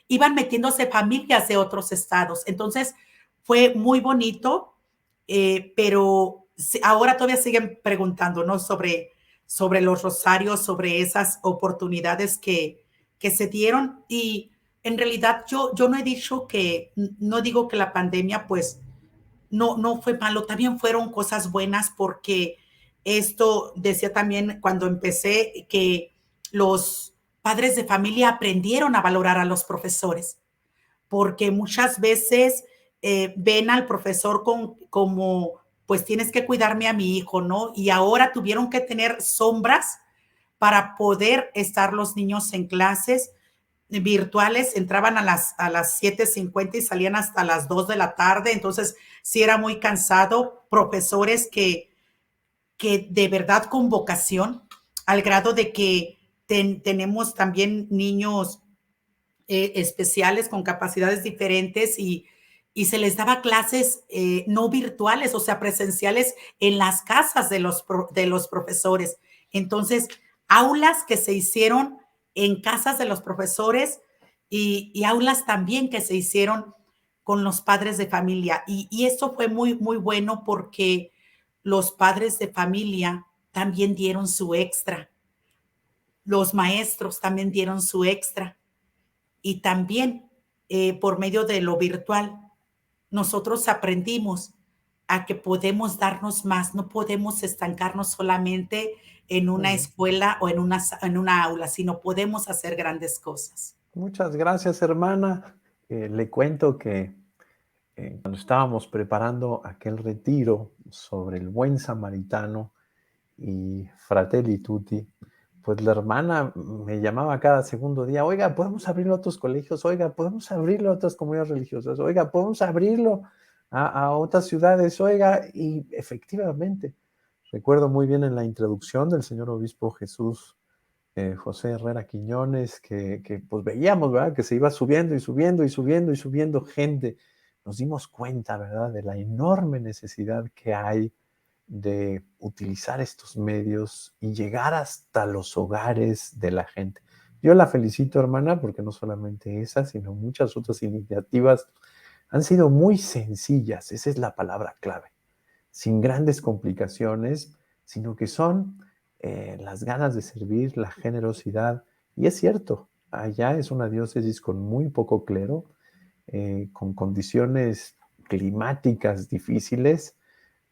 iban metiéndose familias de otros estados. Entonces fue muy bonito, pero ahora todavía siguen preguntando, ¿no? Sobre los rosarios, sobre esas oportunidades que se dieron. Y en realidad yo no he dicho no digo que la pandemia pues no fue malo, también fueron cosas buenas porque esto decía también cuando empecé que los padres de familia aprendieron a valorar a los profesores, porque muchas veces ven al profesor como, pues tienes que cuidarme a mi hijo, ¿no? Y ahora tuvieron que tener sombras para poder estar los niños en clases virtuales. Entraban a las 7:50 y salían hasta las 2 de la tarde. Entonces, sí era muy cansado. Profesores que de verdad con vocación, al grado de que tenemos también niños especiales con capacidades diferentes y se les daba clases no virtuales, o sea, presenciales en las casas de los profesores. Entonces, aulas que se hicieron en casas de los profesores y aulas también que se hicieron con los padres de familia. Y esto fue muy, muy bueno porque los padres de familia también dieron su extra. Los maestros también dieron su extra. Y también por medio de lo virtual, nosotros aprendimos a que podemos darnos más, no podemos estancarnos solamente en una escuela o en una aula, sino podemos hacer grandes cosas. Muchas gracias, hermana. Le cuento que cuando estábamos preparando aquel retiro sobre el buen samaritano y Fratelli Tutti, pues la hermana me llamaba cada segundo día: oiga, ¿podemos abrirlo a otros colegios? Oiga, ¿podemos abrirlo a otras comunidades religiosas? Oiga, ¿podemos abrirlo a otras ciudades? Oiga, y efectivamente, recuerdo muy bien en la introducción del señor obispo Jesús José Herrera Quiñones, que pues veíamos, ¿verdad?, que se iba subiendo y subiendo y subiendo y subiendo gente. Nos dimos cuenta, ¿verdad?, de la enorme necesidad que hay de utilizar estos medios y llegar hasta los hogares de la gente. Yo la felicito, hermana, porque no solamente esa, sino muchas otras iniciativas han sido muy sencillas, esa es la palabra clave, sin grandes complicaciones, sino que son las ganas de servir, la generosidad. Y es cierto, allá es una diócesis con muy poco clero, con condiciones climáticas difíciles.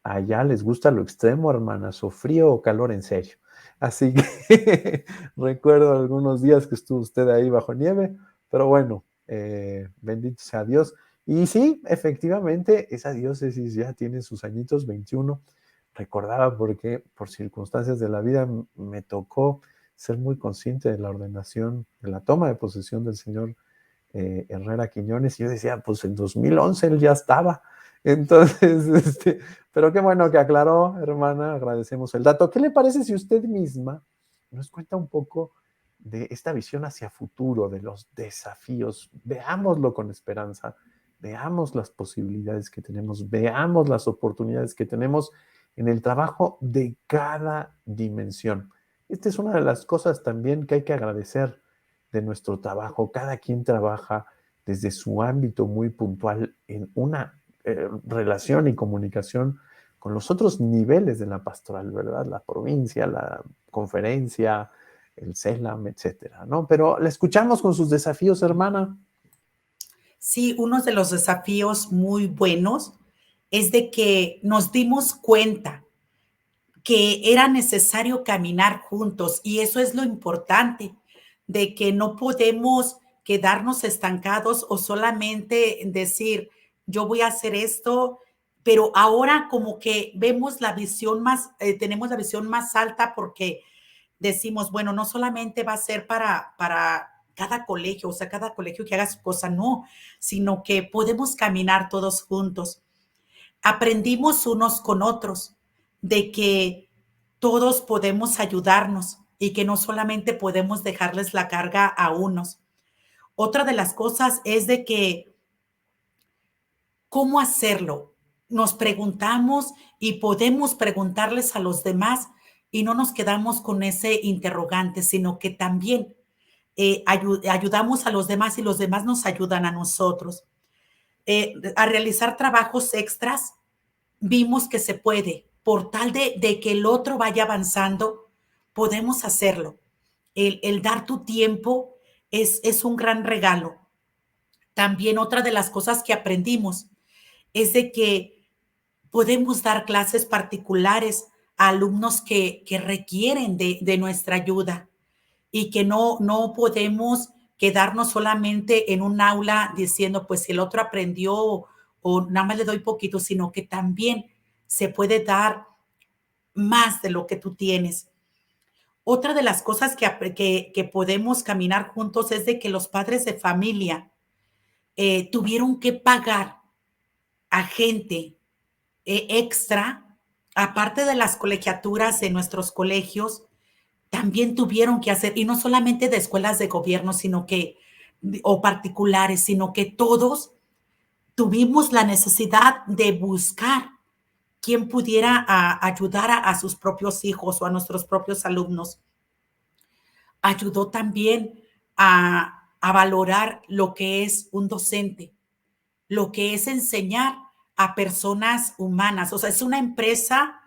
Allá les gusta lo extremo, hermanas, o frío o calor en serio. Así que recuerdo algunos días que estuvo usted ahí bajo nieve, pero bueno, bendito sea Dios. Y sí, efectivamente, esa diócesis ya tiene sus añitos, 21. Recordaba porque por circunstancias de la vida me tocó ser muy consciente de la ordenación, de la toma de posesión del señor Herrera Quiñones, y yo decía, pues en 2011 él ya estaba. Entonces, pero qué bueno que aclaró, hermana, agradecemos el dato. ¿Qué le parece si usted misma nos cuenta un poco de esta visión hacia futuro, de los desafíos? Veámoslo con esperanza, veamos las posibilidades que tenemos, veamos las oportunidades que tenemos en el trabajo de cada dimensión. Esta es una de las cosas también que hay que agradecer de nuestro trabajo. Cada quien trabaja desde su ámbito muy puntual en una relación y comunicación con los otros niveles de la pastoral, ¿verdad? La provincia, la conferencia, el CELAM, etcétera, ¿no? Pero la escuchamos con sus desafíos, hermana. Sí, uno de los desafíos muy buenos es de que nos dimos cuenta que era necesario caminar juntos, y eso es lo importante, de que no podemos quedarnos estancados o solamente decir, yo voy a hacer esto, pero ahora como que vemos la visión más, tenemos la visión más alta, porque decimos, bueno, no solamente va a ser para cada colegio, o sea, cada colegio que haga su cosa, no, sino que podemos caminar todos juntos. Aprendimos unos con otros de que todos podemos ayudarnos y que no solamente podemos dejarles la carga a unos. Otra de las cosas es de que, ¿cómo hacerlo? Nos preguntamos y podemos preguntarles a los demás, y no nos quedamos con ese interrogante, sino que también ayudamos a los demás y los demás nos ayudan a nosotros. A realizar trabajos extras, vimos que se puede, por tal de que el otro vaya avanzando, podemos hacerlo. El dar tu tiempo es un gran regalo. También otra de las cosas que aprendimos es de que podemos dar clases particulares a alumnos que requieren de nuestra ayuda, y que no podemos quedarnos solamente en un aula diciendo, pues si el otro aprendió o nada más le doy poquito, sino que también se puede dar más de lo que tú tienes. Otra de las cosas que podemos caminar juntos es de que los padres de familia tuvieron que pagar a gente extra, aparte de las colegiaturas de nuestros colegios, también tuvieron que hacer, y no solamente de escuelas de gobierno, sino que, o particulares, sino que todos tuvimos la necesidad de buscar quien pudiera ayudar a sus propios hijos o a nuestros propios alumnos. Ayudó también a valorar lo que es un docente, lo que es enseñar a personas humanas. O sea, es una empresa,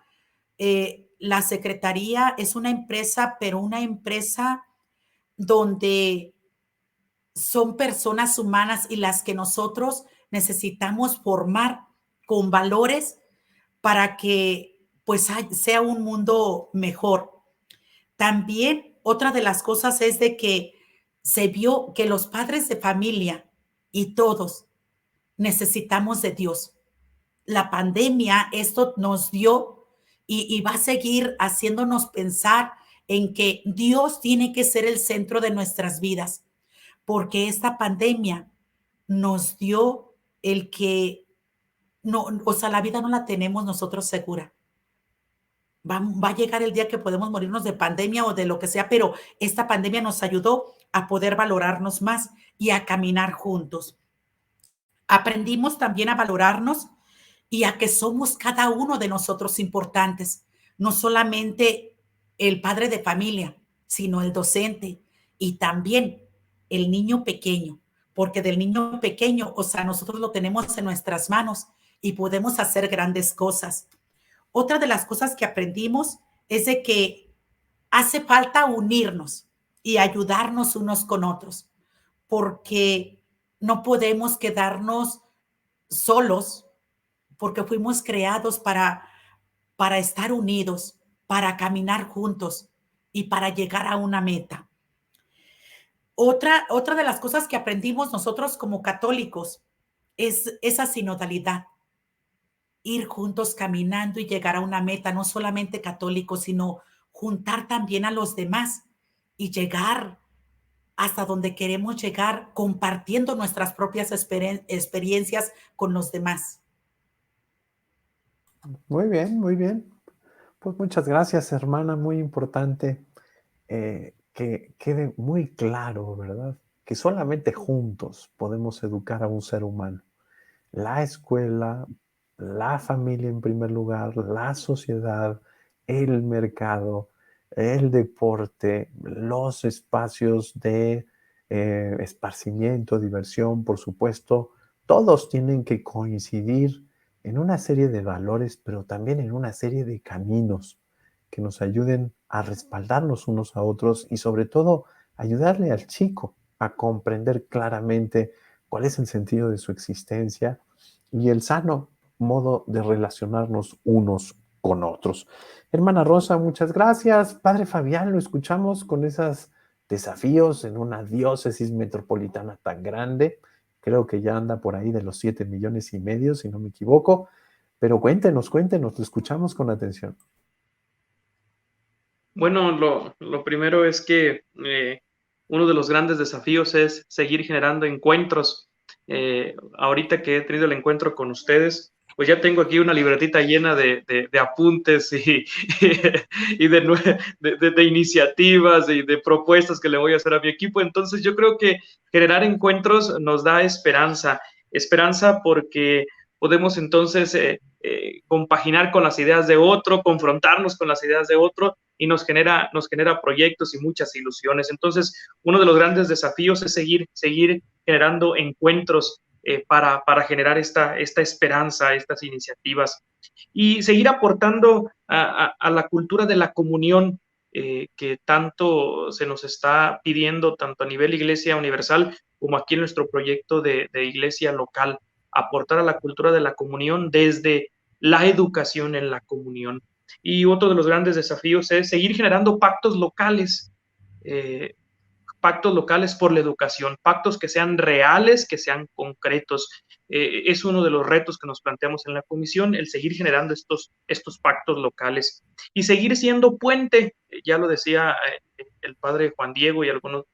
la secretaría es una empresa, pero una empresa donde son personas humanas y las que nosotros necesitamos formar con valores para que pues sea un mundo mejor. También otra de las cosas es de que se vio que los padres de familia y todos necesitamos de Dios. La pandemia, esto nos dio y va a seguir haciéndonos pensar en que Dios tiene que ser el centro de nuestras vidas, porque esta pandemia nos dio el que, no, o sea, la vida no la tenemos nosotros segura. Va a llegar el día que podemos morirnos de pandemia o de lo que sea, pero esta pandemia nos ayudó a poder valorarnos más y a caminar juntos. Aprendimos también a valorarnos y a que somos cada uno de nosotros importantes, no solamente el padre de familia, sino el docente y también el niño pequeño, porque del niño pequeño, o sea, nosotros lo tenemos en nuestras manos y podemos hacer grandes cosas. Otra de las cosas que aprendimos es de que hace falta unirnos y ayudarnos unos con otros, porque no podemos quedarnos solos, porque fuimos creados para estar unidos, para caminar juntos y para llegar a una meta. Otra de las cosas que aprendimos nosotros como católicos es esa sinodalidad, ir juntos caminando y llegar a una meta, no solamente católicos, sino juntar también a los demás y llegar hasta donde queremos llegar, compartiendo nuestras propias experiencias con los demás. Muy bien, muy bien. Pues muchas gracias, hermana. Muy importante que quede muy claro, ¿verdad? Que solamente juntos podemos educar a un ser humano. La escuela, la familia en primer lugar, la sociedad, el mercado, el deporte, los espacios de esparcimiento, diversión, por supuesto, todos tienen que coincidir en una serie de valores, pero también en una serie de caminos que nos ayuden a respaldarnos unos a otros y sobre todo ayudarle al chico a comprender claramente cuál es el sentido de su existencia y el sano modo de relacionarnos unos con otros. Hermana Rosa, muchas gracias. Padre Fabián, lo escuchamos con esos desafíos en una diócesis metropolitana tan grande. Creo que ya anda por ahí de los 7,5 millones, si no me equivoco. Pero cuéntenos, lo escuchamos con atención. Bueno, lo primero es que uno de los grandes desafíos es seguir generando encuentros. Ahorita que he tenido el encuentro con ustedes, pues ya tengo aquí una libretita llena de apuntes y de iniciativas y de propuestas que le voy a hacer a mi equipo. Entonces yo creo que generar encuentros nos da esperanza porque podemos entonces compaginar con las ideas de otro, confrontarnos con las ideas de otro y nos genera proyectos y muchas ilusiones. Entonces, uno de los grandes desafíos es seguir generando encuentros para generar esta esperanza, estas iniciativas y seguir aportando a la cultura de la comunión que tanto se nos está pidiendo, tanto a nivel Iglesia Universal como aquí en nuestro proyecto de iglesia local, aportar a la cultura de la comunión desde la educación en la comunión. Y otro de los grandes desafíos es seguir generando pactos locales por la educación, pactos que sean reales, que sean concretos. es uno de los retos que nos planteamos en la comisión, el seguir generando estos pactos locales y seguir siendo puente. Ya lo decía el padre Juan Diego y algunos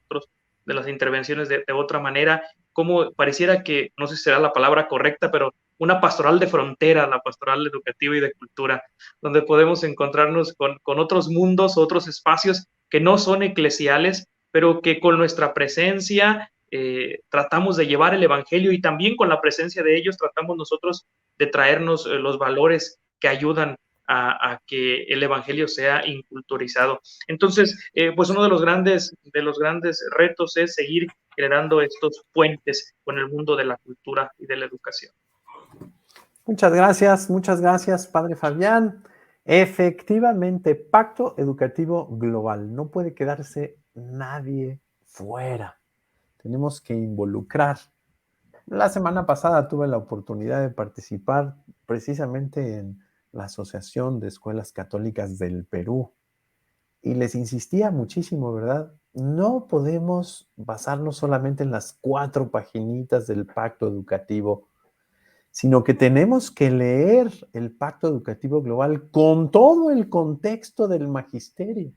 otros de las intervenciones de otra manera, como pareciera que, no sé si será la palabra correcta, pero una pastoral de frontera, la pastoral educativa y de cultura, donde podemos encontrarnos con otros mundos, otros espacios que no son eclesiales, pero que con nuestra presencia tratamos de llevar el evangelio, y también con la presencia de ellos tratamos nosotros de traernos los valores que ayudan a que el evangelio sea inculturizado. Entonces, pues uno de los grandes retos es seguir generando estos puentes con el mundo de la cultura y de la educación. Muchas gracias, padre Fabián. Efectivamente, pacto educativo global. No puede quedarse nadie fuera. Tenemos que involucrar. La semana pasada tuve la oportunidad de participar precisamente en la Asociación de Escuelas Católicas del Perú y les insistía muchísimo, ¿verdad? No podemos basarnos solamente en las 4 paginitas del pacto educativo, sino que tenemos que leer el pacto educativo global con todo el contexto del magisterio.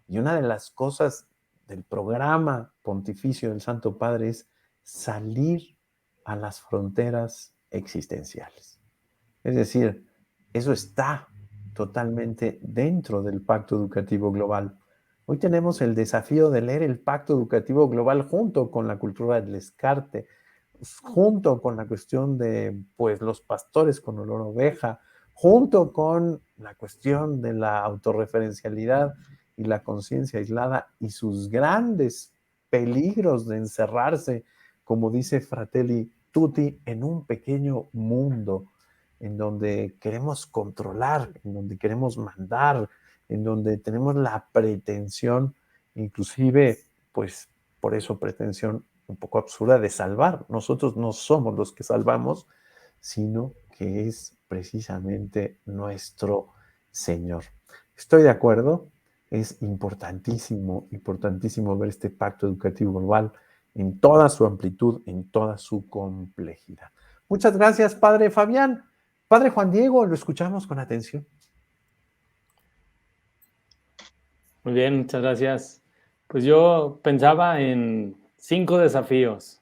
Y una de las cosas del programa pontificio del Santo Padre es salir a las fronteras existenciales. Es decir, eso está totalmente dentro del Pacto Educativo Global. Hoy tenemos el desafío de leer el Pacto Educativo Global junto con la cultura del descarte, junto con la cuestión de, pues, los pastores con olor a oveja, junto con la cuestión de la autorreferencialidad y la conciencia aislada y sus grandes peligros de encerrarse, como dice Fratelli Tutti, en un pequeño mundo en donde queremos controlar, en donde queremos mandar, en donde tenemos la pretensión, inclusive, pues por eso pretensión un poco absurda de salvar. Nosotros no somos los que salvamos, sino que es precisamente nuestro Señor. Estoy de acuerdo, es importantísimo ver este pacto educativo global en toda su amplitud, en toda su complejidad. Muchas gracias, padre Fabián. Padre Juan Diego, lo escuchamos con atención. Muy bien, muchas gracias. Pues yo pensaba en 5 desafíos.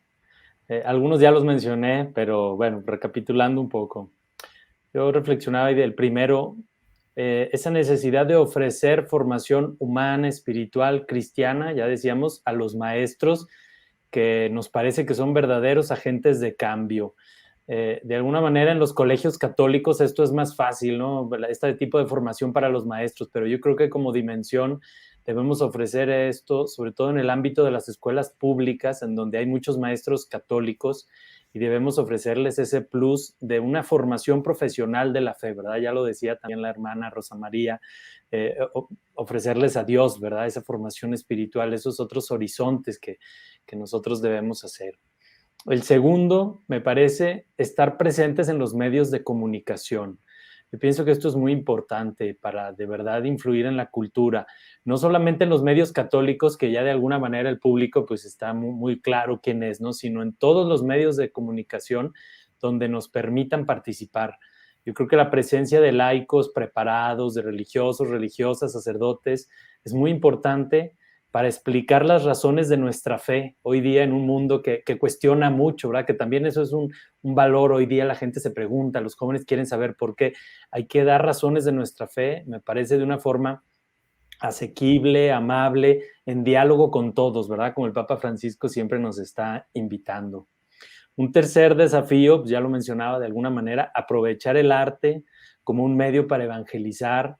Algunos ya los mencioné, pero bueno, recapitulando un poco. Yo reflexionaba y del primero, esa necesidad de ofrecer formación humana, espiritual, cristiana, ya decíamos, a los maestros que nos parece que son verdaderos agentes de cambio. De alguna manera en los colegios católicos esto es más fácil, ¿no? Este tipo de formación para los maestros, pero yo creo que como dimensión debemos ofrecer esto, sobre todo en el ámbito de las escuelas públicas, en donde hay muchos maestros católicos, y debemos ofrecerles ese plus de una formación profesional de la fe, ¿verdad? Ya lo decía también la hermana Rosa María, ofrecerles a Dios, ¿verdad? Esa formación espiritual, esos otros horizontes que nosotros debemos hacer. El segundo, me parece, estar presentes en los medios de comunicación. Yo pienso que esto es muy importante para de verdad influir en la cultura, no solamente en los medios católicos, que ya de alguna manera el público pues está muy claro quién es, ¿no? Sino en todos los medios de comunicación donde nos permitan participar. Yo creo que la presencia de laicos preparados, de religiosos, religiosas, sacerdotes, es muy importante para explicar las razones de nuestra fe hoy día en un mundo que cuestiona mucho, ¿verdad? Que también eso es un valor. Hoy día la gente se pregunta, los jóvenes quieren saber por qué. Hay que dar razones de nuestra fe, me parece, de una forma asequible, amable, en diálogo con todos, ¿verdad? Como el Papa Francisco siempre nos está invitando. Un tercer desafío, ya lo mencionaba de alguna manera, aprovechar el arte como un medio para evangelizar,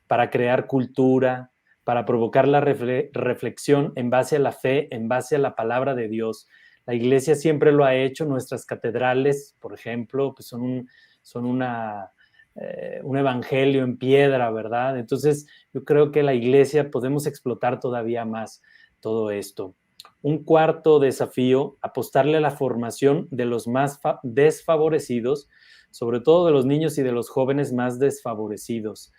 para crear cultura, para provocar la reflexión en base a la fe, en base a la palabra de Dios. La Iglesia siempre lo ha hecho. Nuestras catedrales, por ejemplo, pues son un evangelio en piedra, ¿verdad? Entonces, yo creo que la Iglesia podemos explotar todavía más todo esto. Un cuarto desafío, apostarle a la formación de los más desfavorecidos, sobre todo de los niños y de los jóvenes más desfavorecidos.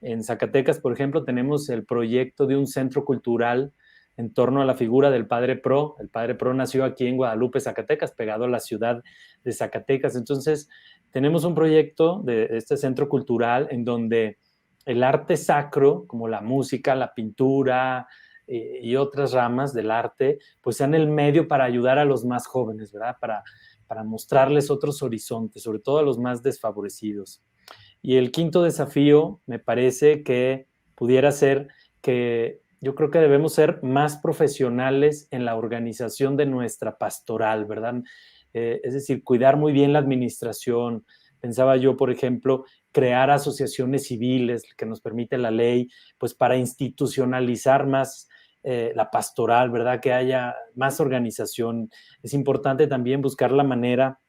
En Zacatecas, por ejemplo, tenemos el proyecto de un centro cultural en torno a la figura del Padre Pro. El Padre Pro nació aquí en Guadalupe, Zacatecas, pegado a la ciudad de Zacatecas. Entonces, tenemos un proyecto de este centro cultural en donde el arte sacro, como la música, la pintura y otras ramas del arte, pues sean el medio para ayudar a los más jóvenes, ¿verdad? Para mostrarles otros horizontes, sobre todo a los más desfavorecidos. Y el quinto desafío me parece que pudiera ser que yo creo que debemos ser más profesionales en la organización de nuestra pastoral, ¿verdad? Es decir, cuidar muy bien la administración. Pensaba yo, por ejemplo, crear asociaciones civiles que nos permite la ley, pues para institucionalizar más la pastoral, ¿verdad? Que haya más organización. Es importante también buscar la manera,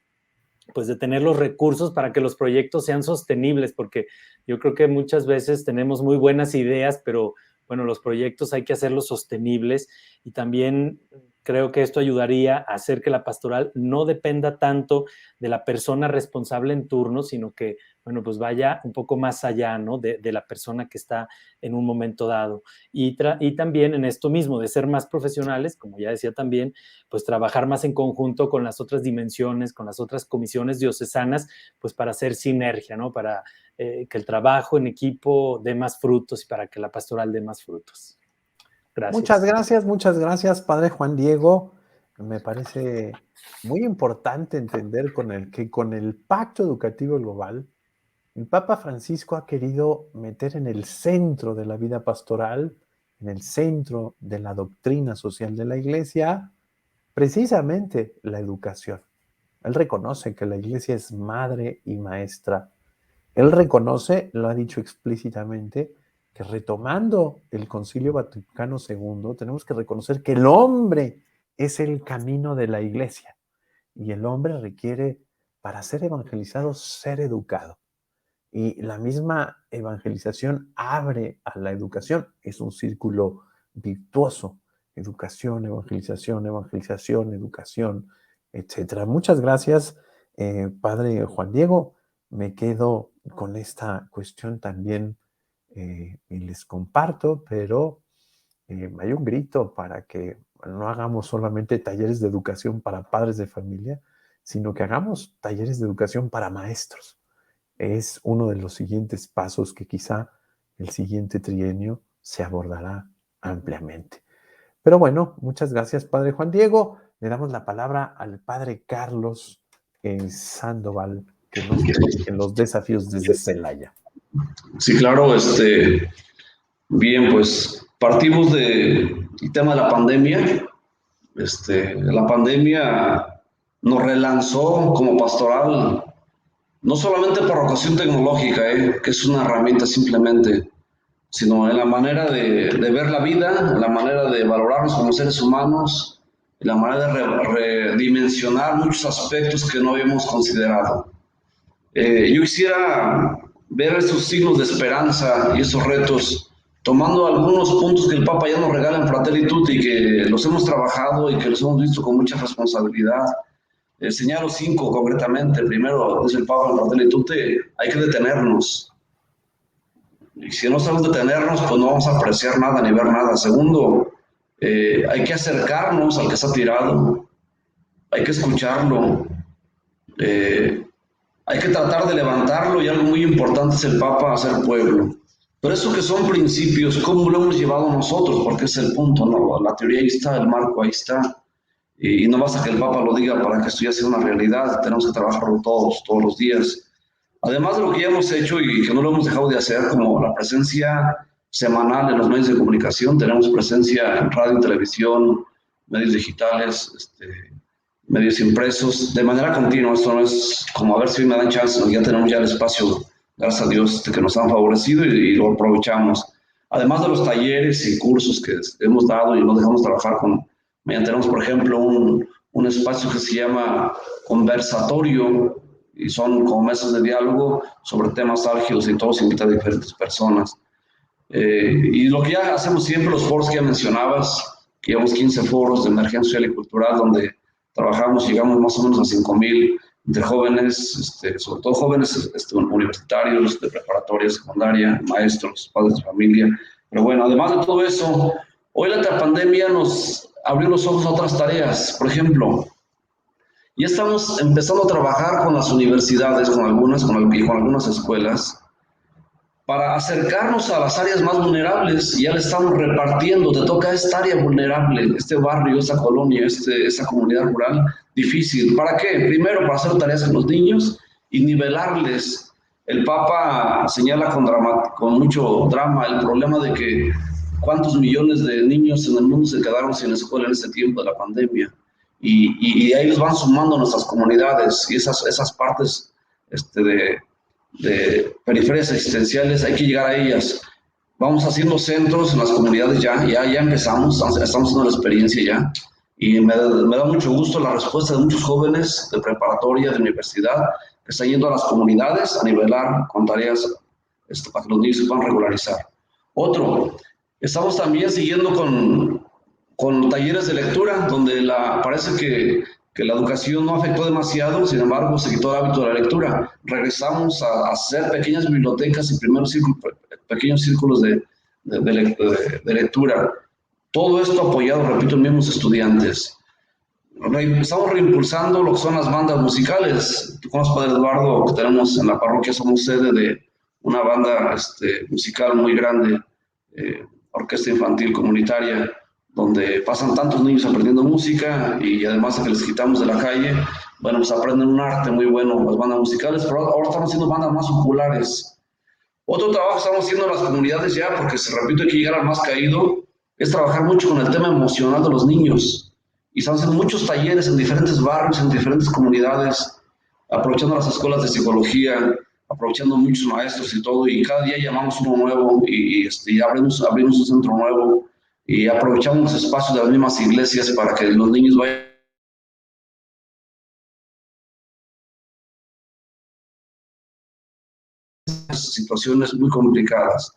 pues, de tener los recursos para que los proyectos sean sostenibles, porque yo creo que muchas veces tenemos muy buenas ideas, pero bueno, los proyectos hay que hacerlos sostenibles, y también creo que esto ayudaría a hacer que la pastoral no dependa tanto de la persona responsable en turno, sino que, bueno, pues vaya un poco más allá, ¿no? De la persona que está en un momento dado. Y también en esto mismo, de ser más profesionales, como ya decía también, pues trabajar más en conjunto con las otras dimensiones, con las otras comisiones diocesanas, pues para hacer sinergia, ¿no? Para que el trabajo en equipo dé más frutos y para que la pastoral dé más frutos. Gracias. Muchas gracias, Padre Juan Diego. Me parece muy importante entender que con el Pacto Educativo Global, el Papa Francisco ha querido meter en el centro de la vida pastoral, en el centro de la doctrina social de la Iglesia, precisamente la educación. Él reconoce que la Iglesia es madre y maestra. Él reconoce, lo ha dicho explícitamente, que retomando el Concilio Vaticano II, tenemos que reconocer que el hombre es el camino de la Iglesia y el hombre requiere, para ser evangelizado, ser educado. Y la misma evangelización abre a la educación. Es un círculo virtuoso. Educación, evangelización, evangelización, educación, etc. Muchas gracias, Padre Juan Diego. Me quedo con esta cuestión también y les comparto, pero hay un grito para que no hagamos solamente talleres de educación para padres de familia, sino que hagamos talleres de educación para maestros. Es uno de los siguientes pasos que quizá el siguiente trienio se abordará ampliamente. Pero bueno, muchas gracias, Padre Juan Diego. Le damos la palabra al Padre Carlos Sandoval, que nos en los desafíos desde Celaya. Sí, claro, bien, pues partimos del tema de la pandemia. La pandemia nos relanzó como pastoral, no solamente por ocasión tecnológica, que es una herramienta simplemente, sino en la manera de ver la vida, la manera de valorarnos como seres humanos, la manera de redimensionar muchos aspectos que no habíamos considerado. Yo quisiera ver esos signos de esperanza y esos retos, tomando algunos puntos que el Papa ya nos regala en Fratelli Tutti, que los hemos trabajado y que los hemos visto con mucha responsabilidad. Señalo 5 concretamente. Primero, dice el Papa en Fratelli Tutti, hay que detenernos. Y si no sabemos detenernos, pues no vamos a apreciar nada ni ver nada. Segundo, hay que acercarnos al que está tirado, hay que escucharlo, hay que tratar de levantarlo, y algo muy importante es el Papa hacer pueblo. Pero eso que son principios, ¿cómo lo hemos llevado nosotros? Porque es el punto, ¿no? La teoría ahí está, el marco ahí está. Y no basta que el Papa lo diga para que esto ya sea una realidad, tenemos que trabajarlo todos los días. Además de lo que ya hemos hecho y que no lo hemos dejado de hacer, como la presencia semanal en los medios de comunicación, tenemos presencia en radio, televisión, medios digitales, medios impresos, de manera continua. Esto no es como a ver si me dan chance, ya tenemos ya el espacio, gracias a Dios, que nos han favorecido y lo aprovechamos. Además de los talleres y cursos que hemos dado y nos dejamos trabajar mañana tenemos, por ejemplo, un espacio que se llama Conversatorio, y son como mesas de diálogo sobre temas álgidos y todos invitan a diferentes personas. Y lo que ya hacemos siempre, los foros que ya mencionabas, que llevamos 15 foros de emergencia social y cultural, donde trabajamos, llegamos más o menos a 5,000 entre jóvenes, sobre todo jóvenes universitarios, de preparatoria, secundaria, maestros, padres de familia. Pero bueno, además de todo eso, Hoy la pandemia nos abrió los ojos a otras tareas. Por ejemplo, ya estamos empezando a trabajar con las universidades, con algunas escuelas, para acercarnos a las áreas más vulnerables. Ya le estamos repartiendo, te toca esta área vulnerable, este barrio, esta colonia, esta comunidad rural difícil. ¿Para qué? Primero, para hacer tareas con los niños y nivelarles. El Papa señala con mucho drama el problema de que cuántos millones de niños en el mundo se quedaron sin escuela en este tiempo de la pandemia. Y ahí les van sumando nuestras comunidades y esas partes de periferias existenciales, hay que llegar a ellas. Vamos haciendo centros en las comunidades ya empezamos, estamos haciendo la experiencia ya, y me da mucho gusto la respuesta de muchos jóvenes de preparatoria, de universidad, que están yendo a las comunidades a nivelar con tareas para que los niños se puedan regularizar. Otro, estamos también siguiendo con talleres de lectura, donde parece que la educación no afectó demasiado, sin embargo, se quitó el hábito de la lectura. Regresamos a hacer pequeñas bibliotecas y pequeños círculos de lectura. Todo esto apoyado, repito, en mismos estudiantes. Estamos reimpulsando lo que son las bandas musicales. Tú conoces, Padre Eduardo, que tenemos en la parroquia, somos sede de una banda musical muy grande, orquesta infantil comunitaria, donde pasan tantos niños aprendiendo música y además de que les quitamos de la calle, bueno, pues aprenden un arte muy bueno las bandas musicales, pero ahora estamos haciendo bandas más populares. Otro trabajo que estamos haciendo en las comunidades ya, porque repito, hay que llegar al más caído, es trabajar mucho con el tema emocional de los niños. Y estamos haciendo muchos talleres en diferentes barrios, en diferentes comunidades, aprovechando las escuelas de psicología, aprovechando muchos maestros y todo, y cada día llamamos uno nuevo y abrimos un centro nuevo. Y aprovechamos los espacios de las mismas iglesias para que los niños vayan a situaciones muy complicadas.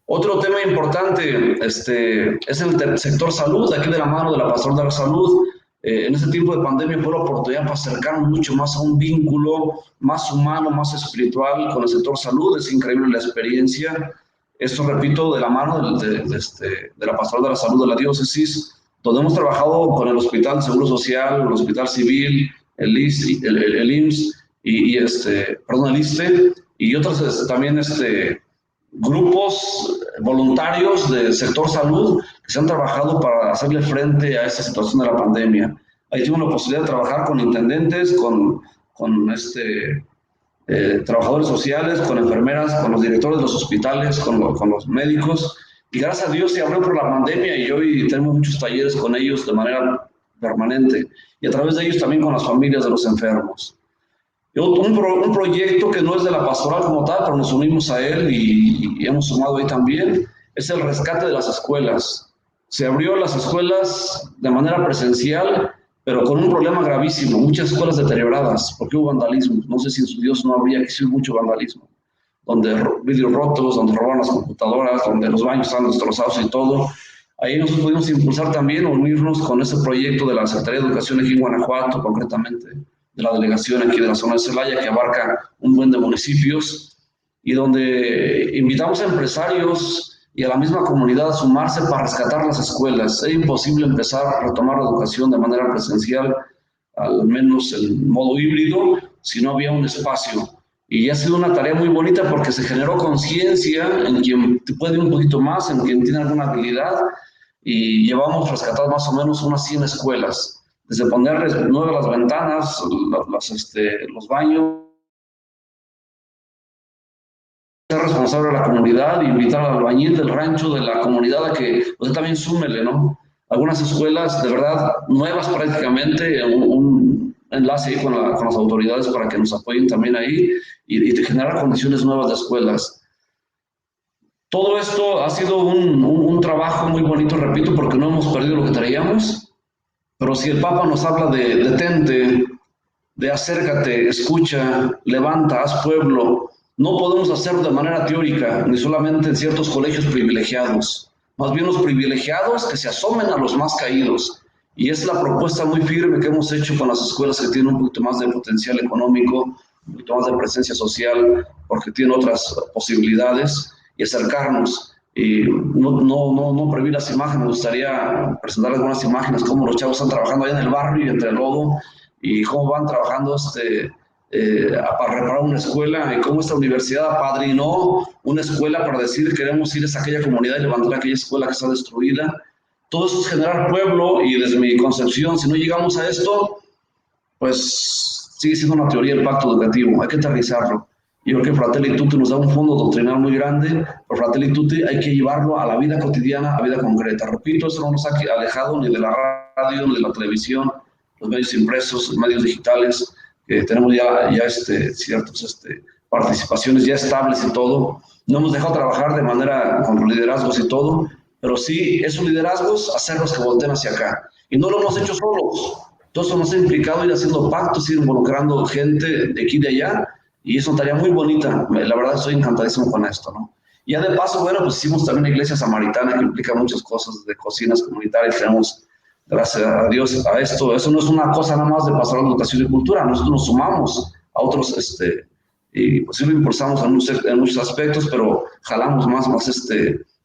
Otro tema importante es el sector salud, aquí de la mano de la Pastoral de la Salud. En este tiempo de pandemia fue la oportunidad para acercarnos mucho más a un vínculo más humano, más espiritual con el sector salud. Es increíble la experiencia. Esto, repito, de la mano de la Pastoral de la Salud de la Diócesis, donde hemos trabajado con el Hospital Seguro Social, el Hospital Civil, el IMSS, el ISSSTE, y otros también grupos voluntarios del sector salud que se han trabajado para hacerle frente a esta situación de la pandemia. Ahí tuvimos la posibilidad de trabajar con intendentes, con trabajadores sociales, con enfermeras, con los directores de los hospitales, con los médicos, y gracias a Dios se abrió por la pandemia y hoy tenemos muchos talleres con ellos de manera permanente y a través de ellos también con las familias de los enfermos. Un proyecto que no es de la pastoral como tal, pero nos unimos a él y hemos sumado ahí también, es el rescate de las escuelas. Se abrió las escuelas de manera presencial, pero con un problema gravísimo, muchas escuelas deterioradas, porque hubo vandalismo. No sé si en su Dios no habría que ser mucho vandalismo, donde vidrios rotos, donde robaron las computadoras, donde los baños están destrozados y todo. Ahí nosotros pudimos impulsar también, unirnos con ese proyecto de la Secretaría de Educación aquí en Guanajuato, concretamente, de la delegación aquí de la zona de Celaya, que abarca un buen de municipios, y donde invitamos a empresarios y a la misma comunidad a sumarse para rescatar las escuelas. Es imposible empezar a retomar la educación de manera presencial, al menos en modo híbrido, si no había un espacio. Y ha sido una tarea muy bonita porque se generó conciencia en quien puede un poquito más, en quien tiene alguna habilidad, y llevamos rescatadas más o menos unas 100 escuelas, desde ponerles nuevas las ventanas, los baños, ser responsable de la comunidad, invitar al albañil del rancho, de la comunidad, a que usted también súmele, ¿no? Algunas escuelas, de verdad, nuevas prácticamente, un enlace ahí con las autoridades para que nos apoyen también ahí y generar condiciones nuevas de escuelas. Todo esto ha sido un trabajo muy bonito, repito, porque no hemos perdido lo que traíamos, pero si el Papa nos habla de detente, de acércate, escucha, levanta, haz pueblo, no podemos hacerlo de manera teórica, ni solamente en ciertos colegios privilegiados. Más bien los privilegiados que se asomen a los más caídos. Y es la propuesta muy firme que hemos hecho con las escuelas que tienen un poquito más de potencial económico, un poquito más de presencia social, porque tienen otras posibilidades, y acercarnos. y no prohibir las imágenes. Me gustaría presentar algunas imágenes, cómo los chavos están trabajando allá en el barrio y entre el lodo, y cómo van trabajando para reparar una escuela, y cómo esta universidad apadrinó una escuela para decir queremos ir a aquella comunidad y levantar aquella escuela que está destruida. Todo eso es generar pueblo, y desde mi concepción, si no llegamos a esto, pues sigue siendo una teoría del pacto educativo, hay que aterrizarlo. Yo creo que Fratelli Tutti nos da un fondo doctrinal muy grande, pero Fratelli Tutti hay que llevarlo a la vida cotidiana, a la vida concreta. Repito, eso no nos ha alejado ni de la radio, ni de la televisión, los medios impresos, los medios digitales, que tenemos ya ciertas participaciones ya estables y todo. No hemos dejado trabajar de manera con liderazgos y todo, pero sí, esos liderazgos, hacerlos que volteen hacia acá. Y no lo hemos hecho solos. Todo eso nos ha implicado ir haciendo pactos, ir involucrando gente de aquí y de allá, y es una tarea muy bonita. La verdad, estoy encantadísimo con esto, ¿no? Y ya de paso, bueno, pues hicimos también una iglesia samaritana que implica muchas cosas de cocinas comunitarias. Tenemos, gracias a Dios, a esto. Eso no es una cosa nada más de Pastoral de Educación y Cultura. Nosotros nos sumamos a otros, y pues sí lo impulsamos en muchos aspectos, pero jalamos más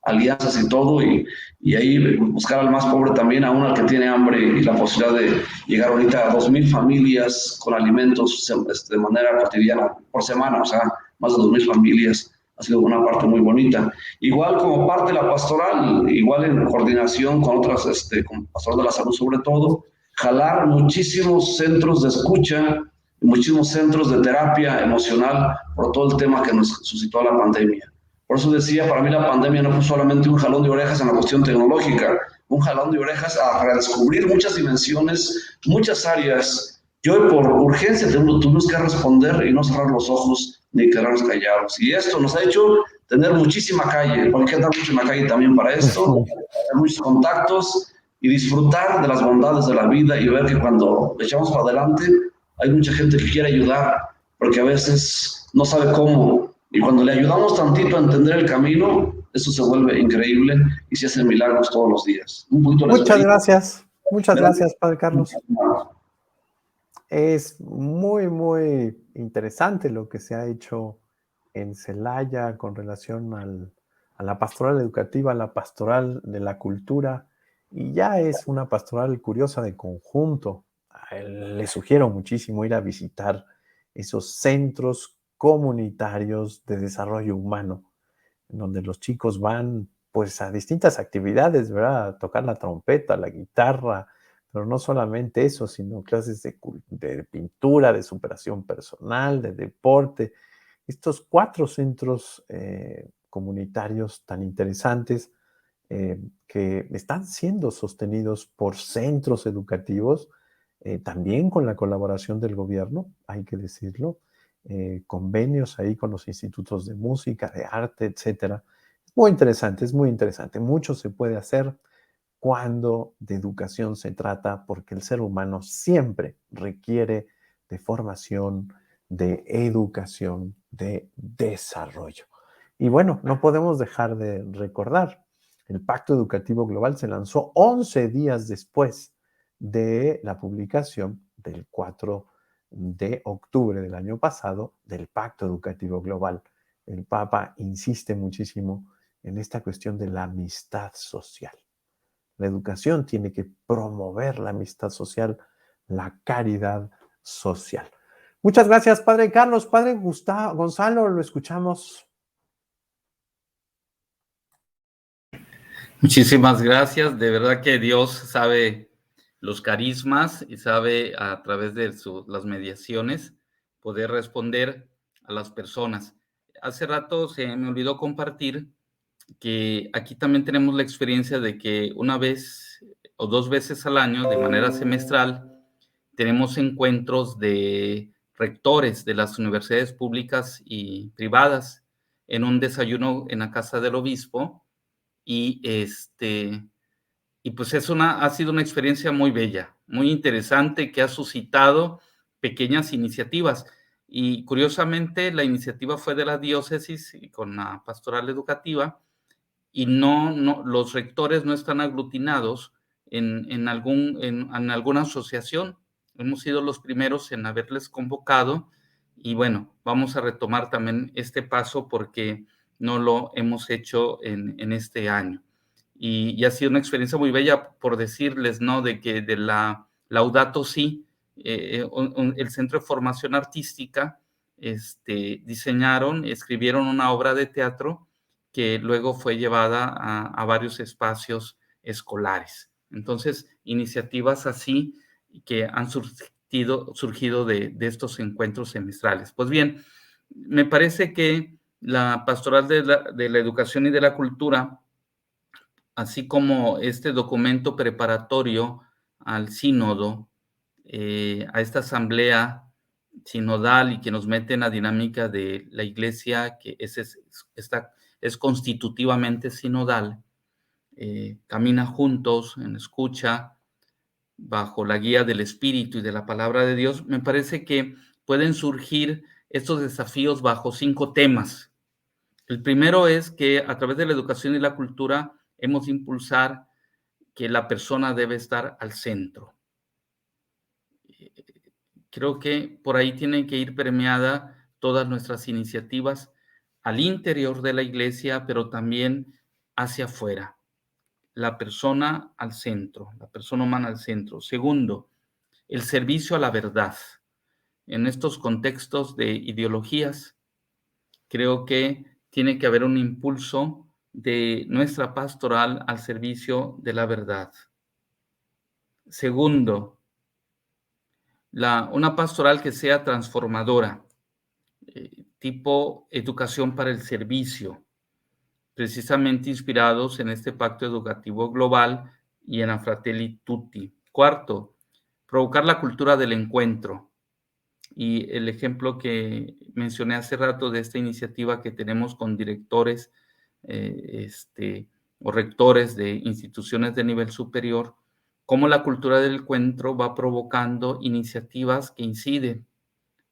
alianzas y todo, y ahí buscar al más pobre también, a uno al que tiene hambre, y la posibilidad de llegar ahorita a 2,000 familias con alimentos de manera cotidiana por semana, o sea, más de 2,000 familias. Ha sido una parte muy bonita. Igual como parte de la pastoral, igual en coordinación con otras, con Pastoral de la Salud sobre todo, jalar muchísimos centros de escucha, muchísimos centros de terapia emocional por todo el tema que nos suscitó la pandemia. Por eso decía, para mí la pandemia no fue solamente un jalón de orejas en la cuestión tecnológica, un jalón de orejas a redescubrir muchas dimensiones, muchas áreas que hoy por urgencia tuvimos que responder y no cerrar los ojos ni quedarnos callados. Y esto nos ha hecho tener muchísima calle, porque hay que dar mucho en la calle también para esto, tener muchos contactos y disfrutar de las bondades de la vida, y ver que cuando le echamos para adelante hay mucha gente que quiere ayudar, porque a veces no sabe cómo. Y cuando le ayudamos tantito a entender el camino, eso se vuelve increíble y se hacen milagros todos los días. Muchas gracias, Padre Carlos. Es muy, muy interesante lo que se ha hecho en Celaya con relación a la pastoral educativa, a la pastoral de la cultura, y ya es una pastoral curiosa de conjunto. Les sugiero muchísimo ir a visitar esos centros comunitarios de desarrollo humano, en donde los chicos van pues a distintas actividades, ¿verdad? A tocar la trompeta, la guitarra, pero no solamente eso, sino clases de pintura, de superación personal, de deporte. Estos 4 centros comunitarios tan interesantes que están siendo sostenidos por centros educativos, también con la colaboración del gobierno, hay que decirlo, convenios ahí con los institutos de música, de arte, etcétera. Es muy interesante. Mucho se puede hacer cuando de educación se trata, porque el ser humano siempre requiere de formación, de educación, de desarrollo. Y bueno, no podemos dejar de recordar, el Pacto Educativo Global se lanzó 11 días después de la publicación del 4 de octubre del año pasado del Pacto Educativo Global. El Papa insiste muchísimo en esta cuestión de la amistad social. La educación tiene que promover la amistad social, la caridad social. Muchas gracias, Padre Carlos. Padre Gonzalo, lo escuchamos. Muchísimas gracias. De verdad que Dios sabe los carismas y sabe a través de las mediaciones poder responder a las personas. Hace rato se me olvidó compartir que aquí también tenemos la experiencia de que una vez o 2 veces al año, de manera semestral, tenemos encuentros de rectores de las universidades públicas y privadas en un desayuno en la casa del obispo, y pues ha sido una experiencia muy bella, muy interesante, que ha suscitado pequeñas iniciativas. Y curiosamente la iniciativa fue de la diócesis y con la pastoral educativa, y los rectores no están aglutinados en alguna asociación. Hemos sido los primeros en haberles convocado, y bueno, vamos a retomar también este paso porque no lo hemos hecho en este año. Y ha sido una experiencia muy bella, por decirles, ¿no? De que de la Laudato Si, el Centro de Formación Artística, escribieron una obra de teatro que luego fue llevada a varios espacios escolares. Entonces, iniciativas así que han surgido de estos encuentros semestrales. Pues bien, me parece que la pastoral de la educación y de la cultura, así como este documento preparatorio al sínodo, a esta asamblea sinodal y que nos mete en la dinámica de la iglesia, que es constitutivamente sinodal, camina juntos en escucha, bajo la guía del Espíritu y de la palabra de Dios. Me parece que pueden surgir estos desafíos bajo 5 temas. El primero es que a través de la educación y la cultura hemos de impulsar que la persona debe estar al centro. Creo que por ahí tienen que ir permeada todas nuestras iniciativas al interior de la iglesia, pero también hacia afuera. La persona al centro, la persona humana al centro. Segundo, el servicio a la verdad. En estos contextos de ideologías, creo que tiene que haber un impulso de nuestra pastoral al servicio de la verdad. Segundo, una pastoral que sea transformadora, tipo educación para el servicio, precisamente inspirados en este pacto educativo global y en la Fratelli Tutti. Cuarto, provocar la cultura del encuentro. Y el ejemplo que mencioné hace rato de esta iniciativa que tenemos con directores o rectores de instituciones de nivel superior, cómo la cultura del encuentro va provocando iniciativas que inciden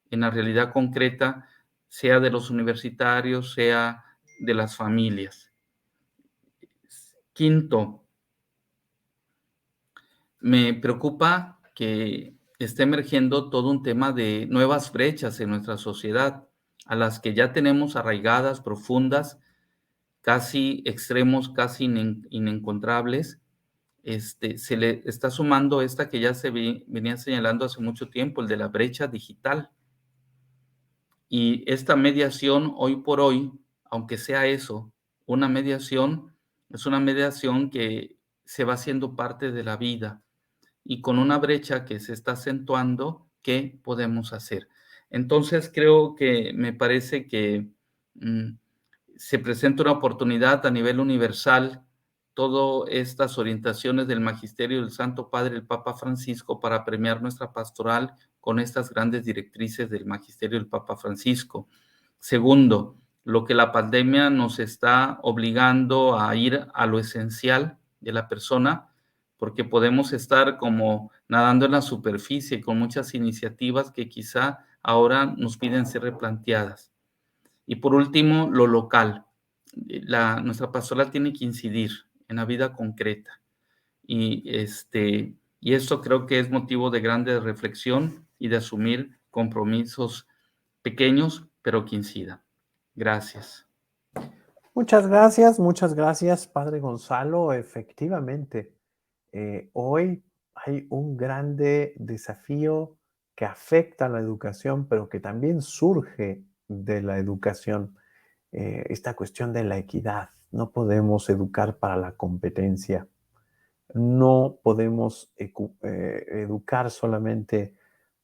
en la realidad concreta, sea de los universitarios, sea de las familias. Quinto, me preocupa que esté emergiendo todo un tema de nuevas brechas en nuestra sociedad, a las que ya tenemos arraigadas, profundas, casi extremos, casi inencontrables. Se le está sumando esta que ya se venía señalando hace mucho tiempo, el de la brecha digital. Y esta mediación, hoy por hoy, aunque sea eso, una mediación, es una mediación que se va haciendo parte de la vida y con una brecha que se está acentuando, ¿qué podemos hacer? Entonces, me parece que se presenta una oportunidad a nivel universal, todas estas orientaciones del magisterio del Santo Padre, el Papa Francisco, para premiar nuestra pastoral con estas grandes directrices del magisterio del Papa Francisco. Segundo, lo que la pandemia nos está obligando a ir a lo esencial de la persona, porque podemos estar como nadando en la superficie con muchas iniciativas que quizá ahora nos piden ser replanteadas. Y por último, lo local. Nuestra pastoral tiene que incidir en la vida concreta. Y esto creo que es motivo de grande reflexión y de asumir compromisos pequeños, pero que incidan. Gracias. Muchas gracias, Padre Gonzalo. Efectivamente, hoy hay un grande desafío que afecta a la educación, pero que también surge de la educación, esta cuestión de la equidad. No podemos educar para la competencia, no podemos educar solamente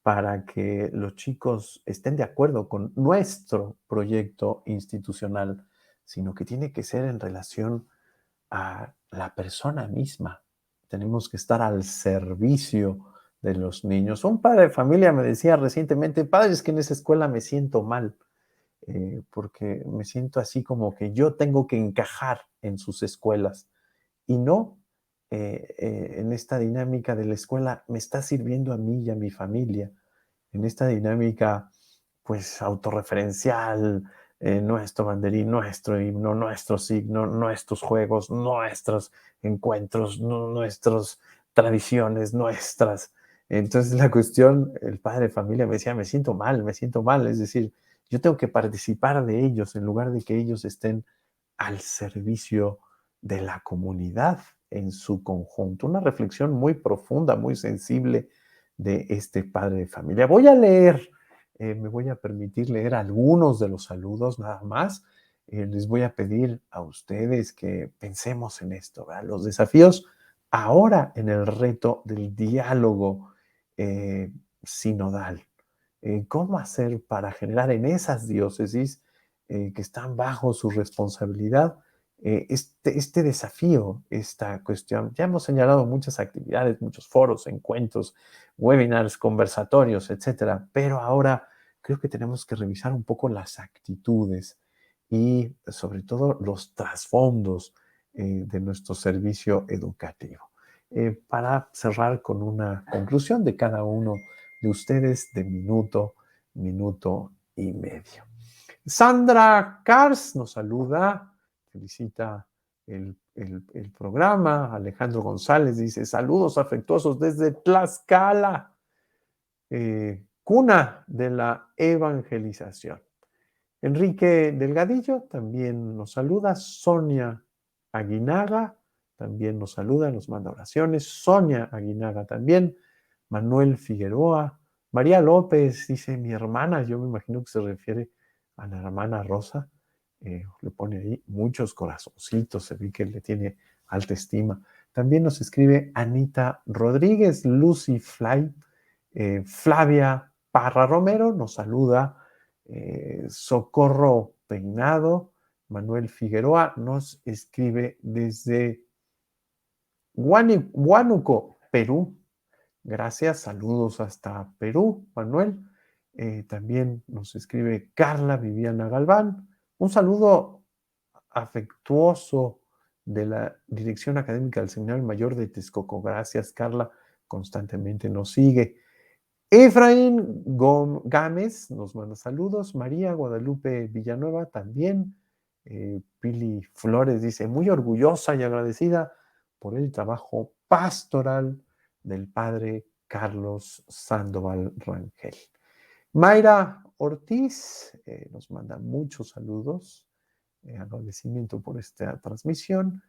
para que los chicos estén de acuerdo con nuestro proyecto institucional, sino que tiene que ser en relación a la persona misma. Tenemos que estar al servicio de los niños. Un padre de familia me decía recientemente, padre, es que en esa escuela me siento mal, porque me siento así como que yo tengo que encajar en sus escuelas. Y no, en esta dinámica de la escuela me está sirviendo a mí y a mi familia. En esta dinámica, pues, autorreferencial, nuestro banderín, nuestro himno, nuestro signo, nuestros juegos, nuestros encuentros, nuestras tradiciones, nuestras. Entonces la cuestión, el padre de familia me decía, me siento mal, es decir, Yo tengo que participar de ellos en lugar de que ellos estén al servicio de la comunidad en su conjunto. Una reflexión muy profunda, muy sensible de este padre de familia. Voy a leer, me voy a permitir leer algunos de los saludos nada más. Les voy a pedir a ustedes que pensemos en esto, ¿verdad? Los desafíos ahora en el reto del diálogo sinodal. ¿Cómo hacer para generar en esas diócesis que están bajo su responsabilidad este desafío, esta cuestión? Ya hemos señalado muchas actividades, muchos foros, encuentros, webinars, conversatorios, etcétera, pero ahora creo que tenemos que revisar un poco las actitudes y sobre todo los trasfondos de nuestro servicio educativo. Para cerrar con una conclusión de cada uno de ustedes de minuto y medio. Sandra Kars nos saluda, felicita el programa. Alejandro González dice, saludos afectuosos desde Tlaxcala, cuna de la evangelización. Enrique Delgadillo también nos saluda. Sonia Aguinaga también nos saluda, nos manda oraciones. Sonia Aguinaga también. Manuel Figueroa. María López dice, mi hermana, yo me imagino que se refiere a la hermana Rosa. Le pone ahí muchos corazoncitos, se ve que le tiene alta estima. También nos escribe Anita Rodríguez, Lucy Fly, Flavia Parra Romero nos saluda. Socorro Peinado, Manuel Figueroa nos escribe desde Huánuco, Perú. Gracias, saludos hasta Perú, Manuel. También nos escribe Carla Viviana Galván. Un saludo afectuoso de la Dirección Académica del Seminario Mayor de Texcoco. Gracias, Carla, constantemente nos sigue. Efraín Gámez nos manda saludos. María Guadalupe Villanueva también. Pili Flores dice, muy orgullosa y agradecida por el trabajo pastoral del padre Carlos Sandoval Rangel. Mayra Ortiz nos manda muchos saludos. Agradecimiento por esta transmisión.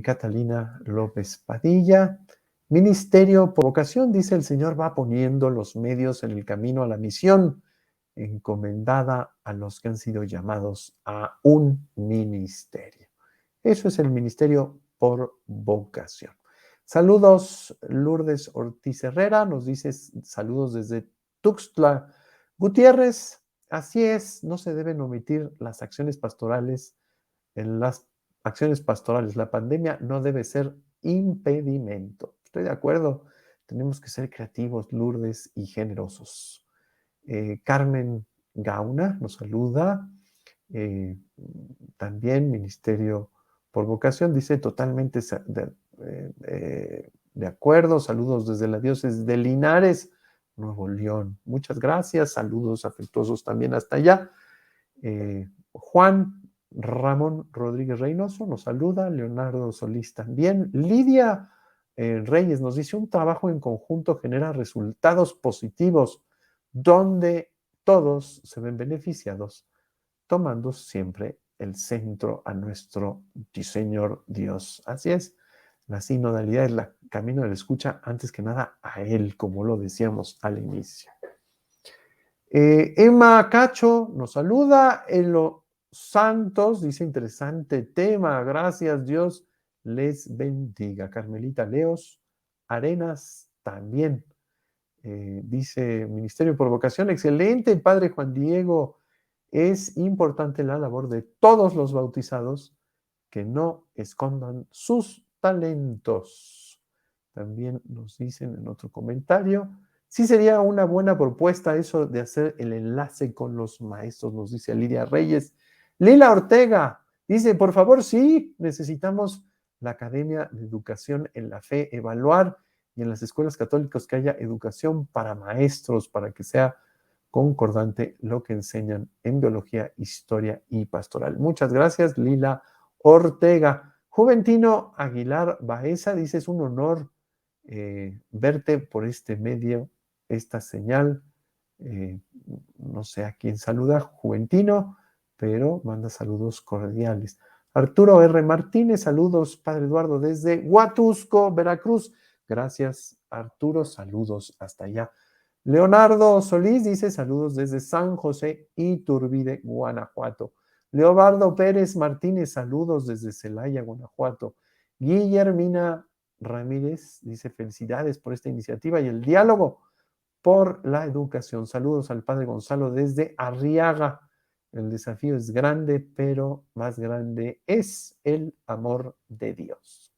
Catalina López Padilla. Ministerio por vocación, dice el Señor, va poniendo los medios en el camino a la misión encomendada a los que han sido llamados a un ministerio. Eso es el ministerio por vocación. Saludos, Lourdes Ortiz Herrera, nos dice saludos desde Tuxtla Gutiérrez. Así es, no se deben omitir las acciones pastorales. En las acciones pastorales, la pandemia no debe ser impedimento. Estoy de acuerdo, tenemos que ser creativos, Lourdes, y generosos. Carmen Gauna nos saluda. También Ministerio por Vocación, dice totalmente de acuerdo. Saludos desde la diócesis de Linares, Nuevo León. Muchas gracias, saludos afectuosos también hasta allá. Juan Ramón Rodríguez Reynoso nos saluda, Leonardo Solís también. Lidia Reyes nos dice, un trabajo en conjunto genera resultados positivos donde todos se ven beneficiados, tomando siempre el centro a nuestro Señor Dios. Así es, la sinodalidad es el camino de la escucha antes que nada a Él, como lo decíamos al inicio. Emma Cacho nos saluda. Elo Santos dice, interesante tema, gracias, Dios les bendiga. Carmelita Leos Arenas también dice, Ministerio por Vocación, excelente, Padre Juan Diego, es importante la labor de todos los bautizados que no escondan sus talentos. También nos dicen en otro comentario, sí sería una buena propuesta eso de hacer el enlace con los maestros, nos dice Lidia Reyes. Lila Ortega dice, por favor, sí, necesitamos la Academia de Educación en la Fe, evaluar y en las escuelas católicas que haya educación para maestros, para que sea concordante lo que enseñan en biología, historia y pastoral. Muchas gracias, Lila Ortega. Juventino Aguilar Baeza dice, es un honor verte por este medio, esta señal no sé a quién saluda, Juventino, pero manda saludos cordiales. Arturo R. Martínez, saludos, Padre Eduardo, desde Huatusco, Veracruz. Gracias, Arturo, saludos hasta allá. Leonardo Solís dice saludos desde San José Iturbide, Guanajuato. Leobardo Pérez Martínez, saludos desde Celaya, Guanajuato. Guillermina Ramírez dice felicidades por esta iniciativa y el diálogo por la educación. Saludos al Padre Gonzalo desde Arriaga. El desafío es grande, pero más grande es el amor de Dios.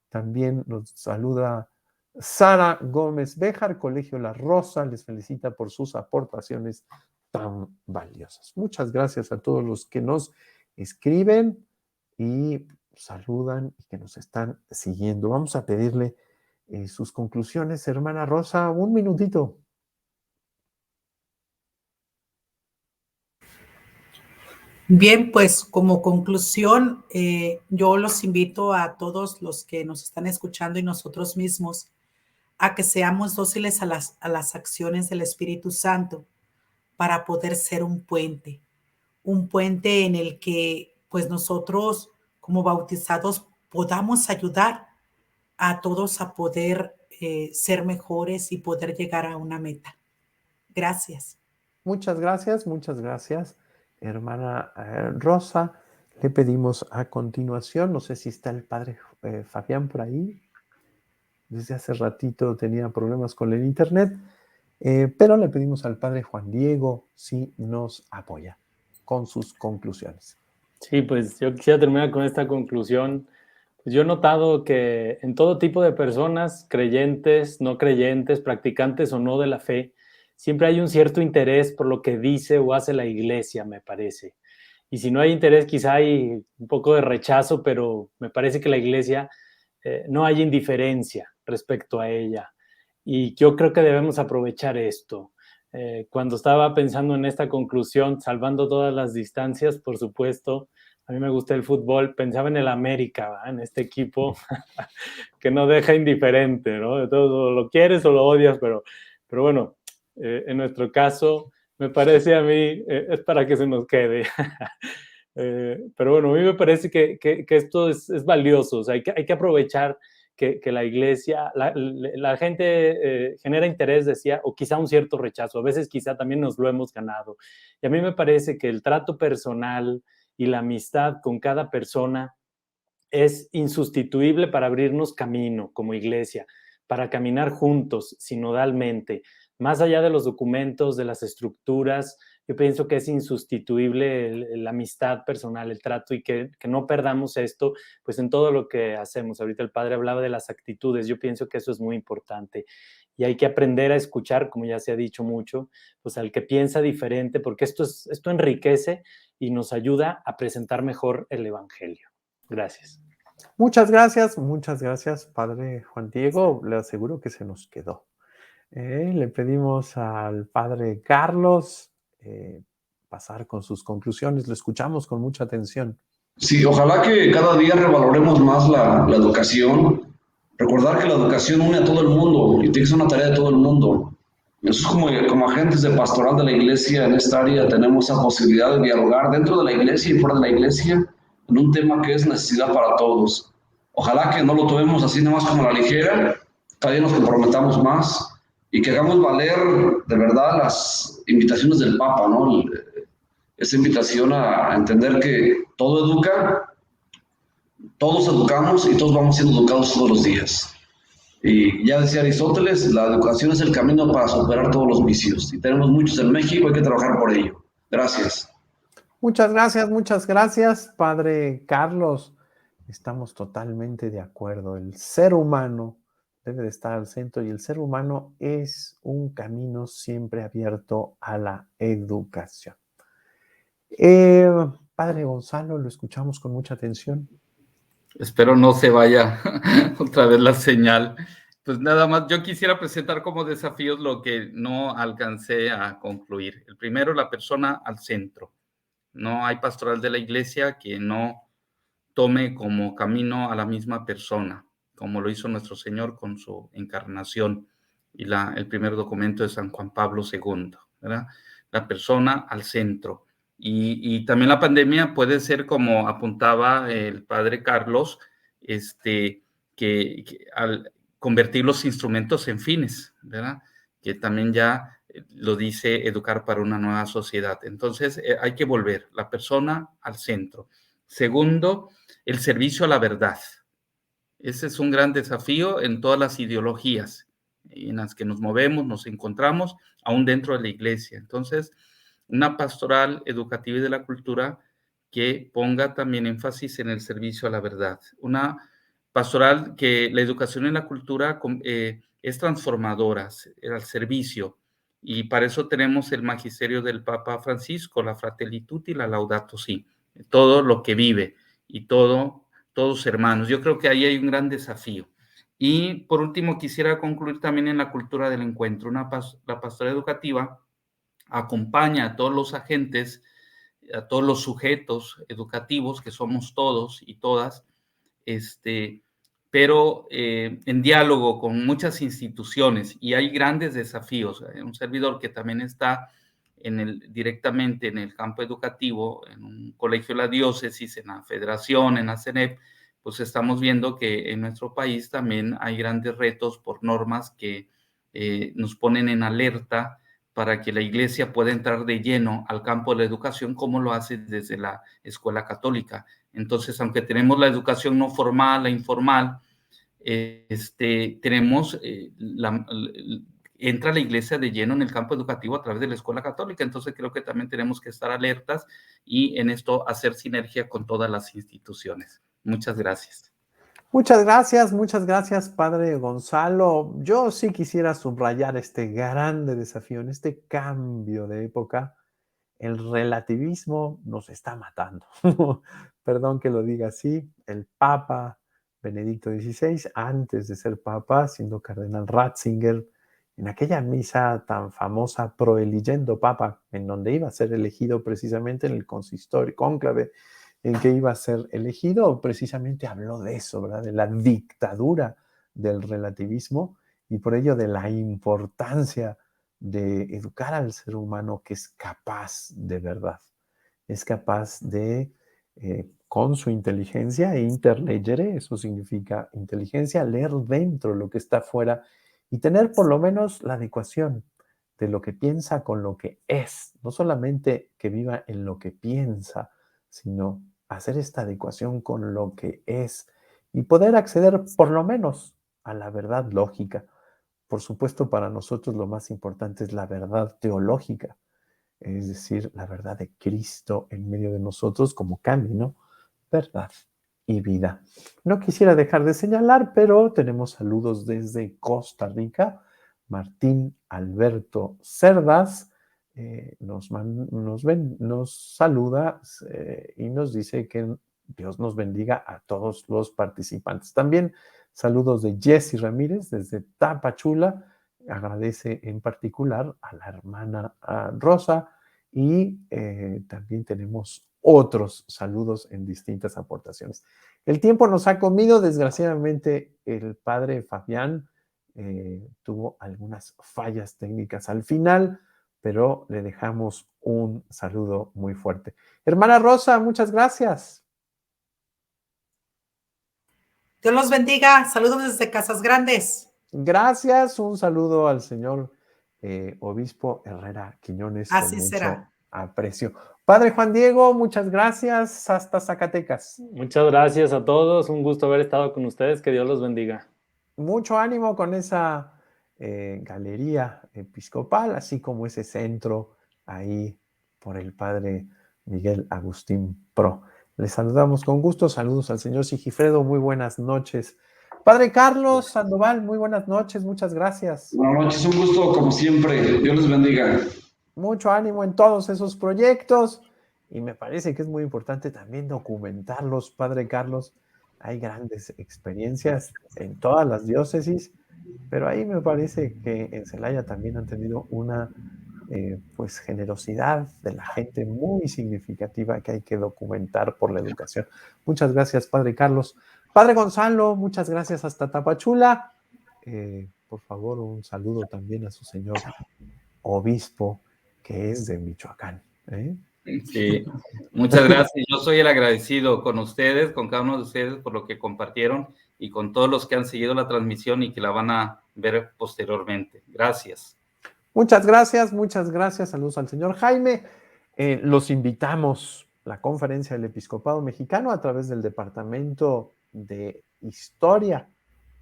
También nos saluda Sara Gómez Béjar, Colegio La Rosa, les felicita por sus aportaciones tan valiosas. Muchas gracias a todos los que nos escriben y saludan y que nos están siguiendo. Vamos a pedirle sus conclusiones, hermana Rosa, un minutito. Bien, pues como conclusión, yo los invito a todos los que nos están escuchando y nosotros mismos a que seamos dóciles a las acciones del Espíritu Santo para poder ser un puente en el que pues nosotros como bautizados podamos ayudar a todos a poder ser mejores y poder llegar a una meta. Gracias. Muchas gracias, hermana Rosa. Le pedimos a continuación, no sé si está el padre Fabián por ahí. Desde hace ratito tenía problemas con el internet, pero le pedimos al padre Juan Diego si nos apoya con sus conclusiones. Sí, pues yo quisiera terminar con esta conclusión. Pues yo he notado que en todo tipo de personas, creyentes, no creyentes, practicantes o no de la fe, siempre hay un cierto interés por lo que dice o hace la iglesia, me parece. Y si no hay interés, quizá hay un poco de rechazo, pero me parece que la iglesia no hay indiferencia respecto a ella. Y yo creo que debemos aprovechar esto. Cuando estaba pensando en esta conclusión, salvando todas las distancias, por supuesto, a mí me gusta el fútbol, pensaba en el América, ¿verdad? En este equipo que no deja indiferente, ¿no? Entonces, o lo quieres o lo odias, pero bueno, en nuestro caso, me parece a mí, es para que se nos quede. Pero bueno, a mí me parece que esto es valioso, o sea, hay que aprovechar que la iglesia, la gente genera interés, decía, o quizá un cierto rechazo, a veces quizá también nos lo hemos ganado. Y a mí me parece que el trato personal y la amistad con cada persona es insustituible para abrirnos camino como iglesia, para caminar juntos, sinodalmente. Más allá de los documentos, de las estructuras, yo pienso que es insustituible la amistad personal, el trato, y que no perdamos esto pues en todo lo que hacemos. Ahorita el padre hablaba de las actitudes, yo pienso que eso es muy importante. Y hay que aprender a escuchar, como ya se ha dicho mucho, pues al que piensa diferente, porque esto enriquece y nos ayuda a presentar mejor el Evangelio. Gracias. Muchas gracias, padre Juan Diego. Le aseguro que se nos quedó. Le pedimos al padre Carlos pasar con sus conclusiones. Lo escuchamos con mucha atención. Sí, ojalá que cada día revaloremos más la educación. Recordar que la educación une a todo el mundo y tiene que ser una tarea de todo el mundo. Eso es como agentes de pastoral de la iglesia en esta área tenemos esa posibilidad de dialogar dentro de la iglesia y fuera de la iglesia en un tema que es necesidad para todos. Ojalá que no lo tomemos así nomás como a la ligera, cada día nos comprometamos más y que hagamos valer de verdad las invitaciones del Papa, ¿no? Esa invitación a entender que todo educa, todos educamos y todos vamos siendo educados todos los días. Y ya decía Aristóteles, la educación es el camino para superar todos los vicios. Y tenemos muchos en México, hay que trabajar por ello. Gracias. Muchas gracias, padre Carlos. Estamos totalmente de acuerdo. El ser humano debe de estar al centro y el ser humano es un camino siempre abierto a la educación. Padre Gonzalo, lo escuchamos con mucha atención. Espero no se vaya otra vez la señal. Pues nada más, yo quisiera presentar como desafíos lo que no alcancé a concluir. El primero, la persona al centro. No hay pastoral de la iglesia que no tome como camino a la misma persona, como lo hizo nuestro Señor con su encarnación. y el primer documento de San Juan Pablo II, ¿verdad? La persona al centro. Y también la pandemia puede ser, como apuntaba el padre Carlos, que al convertir los instrumentos en fines, ¿verdad? Que también ya lo dice Educar para una Nueva Sociedad. Entonces, hay que volver la persona al centro. Segundo, el servicio a la verdad. Ese es un gran desafío en todas las ideologías en las que nos movemos, nos encontramos, aún dentro de la iglesia. Entonces, una pastoral educativa y de la cultura que ponga también énfasis en el servicio a la verdad. Una pastoral que la educación y la cultura es transformadora, al servicio. Y para eso tenemos el magisterio del Papa Francisco, la Fratelli Tutti, la Laudato Si, todo lo que vive y todos hermanos. Yo creo que ahí hay un gran desafío. Y por último, quisiera concluir también en la cultura del encuentro. La pastoral educativa acompaña a todos los agentes, a todos los sujetos educativos, que somos todos y todas, pero en diálogo con muchas instituciones, y hay grandes desafíos. Un servidor que también está directamente en el campo educativo, en un colegio de la diócesis, en la federación, en la CENEP, pues estamos viendo que en nuestro país también hay grandes retos por normas que nos ponen en alerta para que la iglesia pueda entrar de lleno al campo de la educación, como lo hace desde la escuela católica. Entonces, aunque tenemos la educación no formal, la informal, tenemos, entra la iglesia de lleno en el campo educativo a través de la escuela católica. Entonces, creo que también tenemos que estar alertas y en esto hacer sinergia con todas las instituciones. Muchas gracias. Muchas gracias, Padre Gonzalo. Yo sí quisiera subrayar este grande desafío, en este cambio de época. El relativismo nos está matando. Perdón que lo diga así. El Papa Benedicto XVI, antes de ser Papa, siendo Cardenal Ratzinger, en aquella misa tan famosa Proeligendo Papa, en donde iba a ser elegido precisamente en el consistorio, cónclave, en que iba a ser elegido, precisamente habló de eso, ¿verdad? De la dictadura del relativismo y por ello de la importancia de educar al ser humano que es capaz de verdad, es capaz de, con su inteligencia, interlegere, eso significa inteligencia, leer dentro lo que está fuera y tener por lo menos la adecuación de lo que piensa con lo que es, no solamente que viva en lo que piensa, sino hacer esta adecuación con lo que es y poder acceder por lo menos a la verdad lógica. Por supuesto, para nosotros lo más importante es la verdad teológica, es decir, la verdad de Cristo en medio de nosotros como camino, verdad y vida. No quisiera dejar de señalar, pero tenemos saludos desde Costa Rica. Martín Alberto Cerdas nos saluda y nos dice que Dios nos bendiga a todos los participantes. También saludos de Jessy Ramírez desde Tapachula. Agradece en particular a la hermana Rosa y también tenemos otros saludos en distintas aportaciones. El tiempo nos ha comido, desgraciadamente el padre Fabián tuvo algunas fallas técnicas al final, pero le dejamos un saludo muy fuerte. Hermana Rosa, muchas gracias. Dios los bendiga. Saludos desde Casas Grandes. Gracias. Un saludo al señor obispo Herrera Quiñones. Así con será. mucho aprecio. Padre Juan Diego, muchas gracias. Hasta Zacatecas. Muchas gracias a todos. Un gusto haber estado con ustedes. Que Dios los bendiga. Mucho ánimo con esa galería episcopal, así como ese centro ahí por el padre Miguel Agustín Pro. Les saludamos con gusto. Saludos al señor Sigifredo. Muy buenas noches. Padre Carlos Sandoval, muy buenas noches. Muchas gracias. Buenas noches, un gusto como siempre. Dios les bendiga. Mucho ánimo en todos esos proyectos. Y me parece que es muy importante también documentarlos, Padre Carlos. Hay grandes experiencias en todas las diócesis, pero ahí me parece que en Celaya también han tenido una pues generosidad de la gente muy significativa que hay que documentar por la educación. Muchas gracias, Padre Carlos. Padre Gonzalo, muchas gracias hasta Tapachula. por favor, un saludo también a su señor obispo, que es de Michoacán. Sí, muchas gracias. Yo soy el agradecido con ustedes, con cada uno de ustedes por lo que compartieron y con todos los que han seguido la transmisión y que la van a ver posteriormente. Gracias. Muchas gracias, muchas gracias. Saludos al señor Jaime. Los invitamos, la Conferencia del Episcopado Mexicano, a través del Departamento de Historia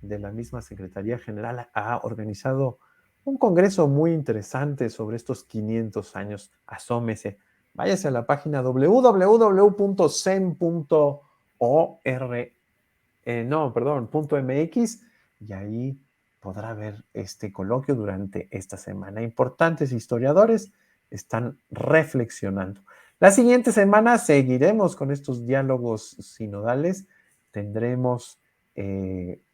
de la misma Secretaría General, ha organizado un congreso muy interesante sobre estos 500 años. Asómese, váyase a la página www.sem.mx y ahí podrá ver este coloquio durante esta semana. Importantes historiadores están reflexionando. La siguiente semana seguiremos con estos diálogos sinodales. Tendremos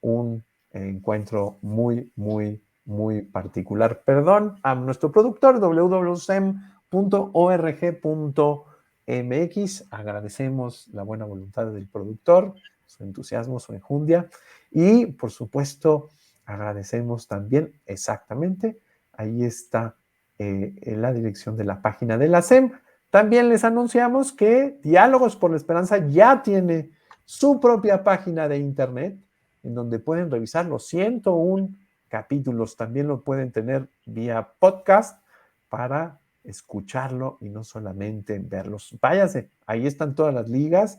un encuentro muy, muy, muy particular. Perdón a nuestro productor, www.sem.org.mx. Agradecemos la buena voluntad del productor, su entusiasmo, su enjundia. Y, por supuesto, agradecemos también, exactamente, ahí está en la dirección de la página de la SEM. También les anunciamos que Diálogos por la Esperanza ya tiene su propia página de internet, en donde pueden revisar los 101 capítulos. También lo pueden tener vía podcast para escucharlo y no solamente verlos. Váyase, ahí están todas las ligas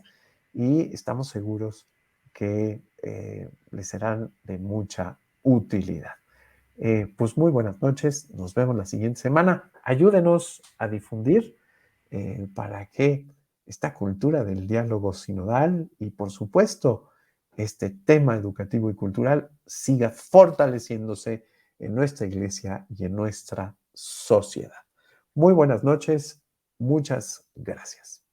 y estamos seguros que les serán de mucha utilidad. Pues muy buenas noches, nos vemos la siguiente semana. Ayúdenos a difundir para que esta cultura del diálogo sinodal y, por supuesto, este tema educativo y cultural siga fortaleciéndose en nuestra iglesia y en nuestra sociedad. Muy buenas noches, muchas gracias.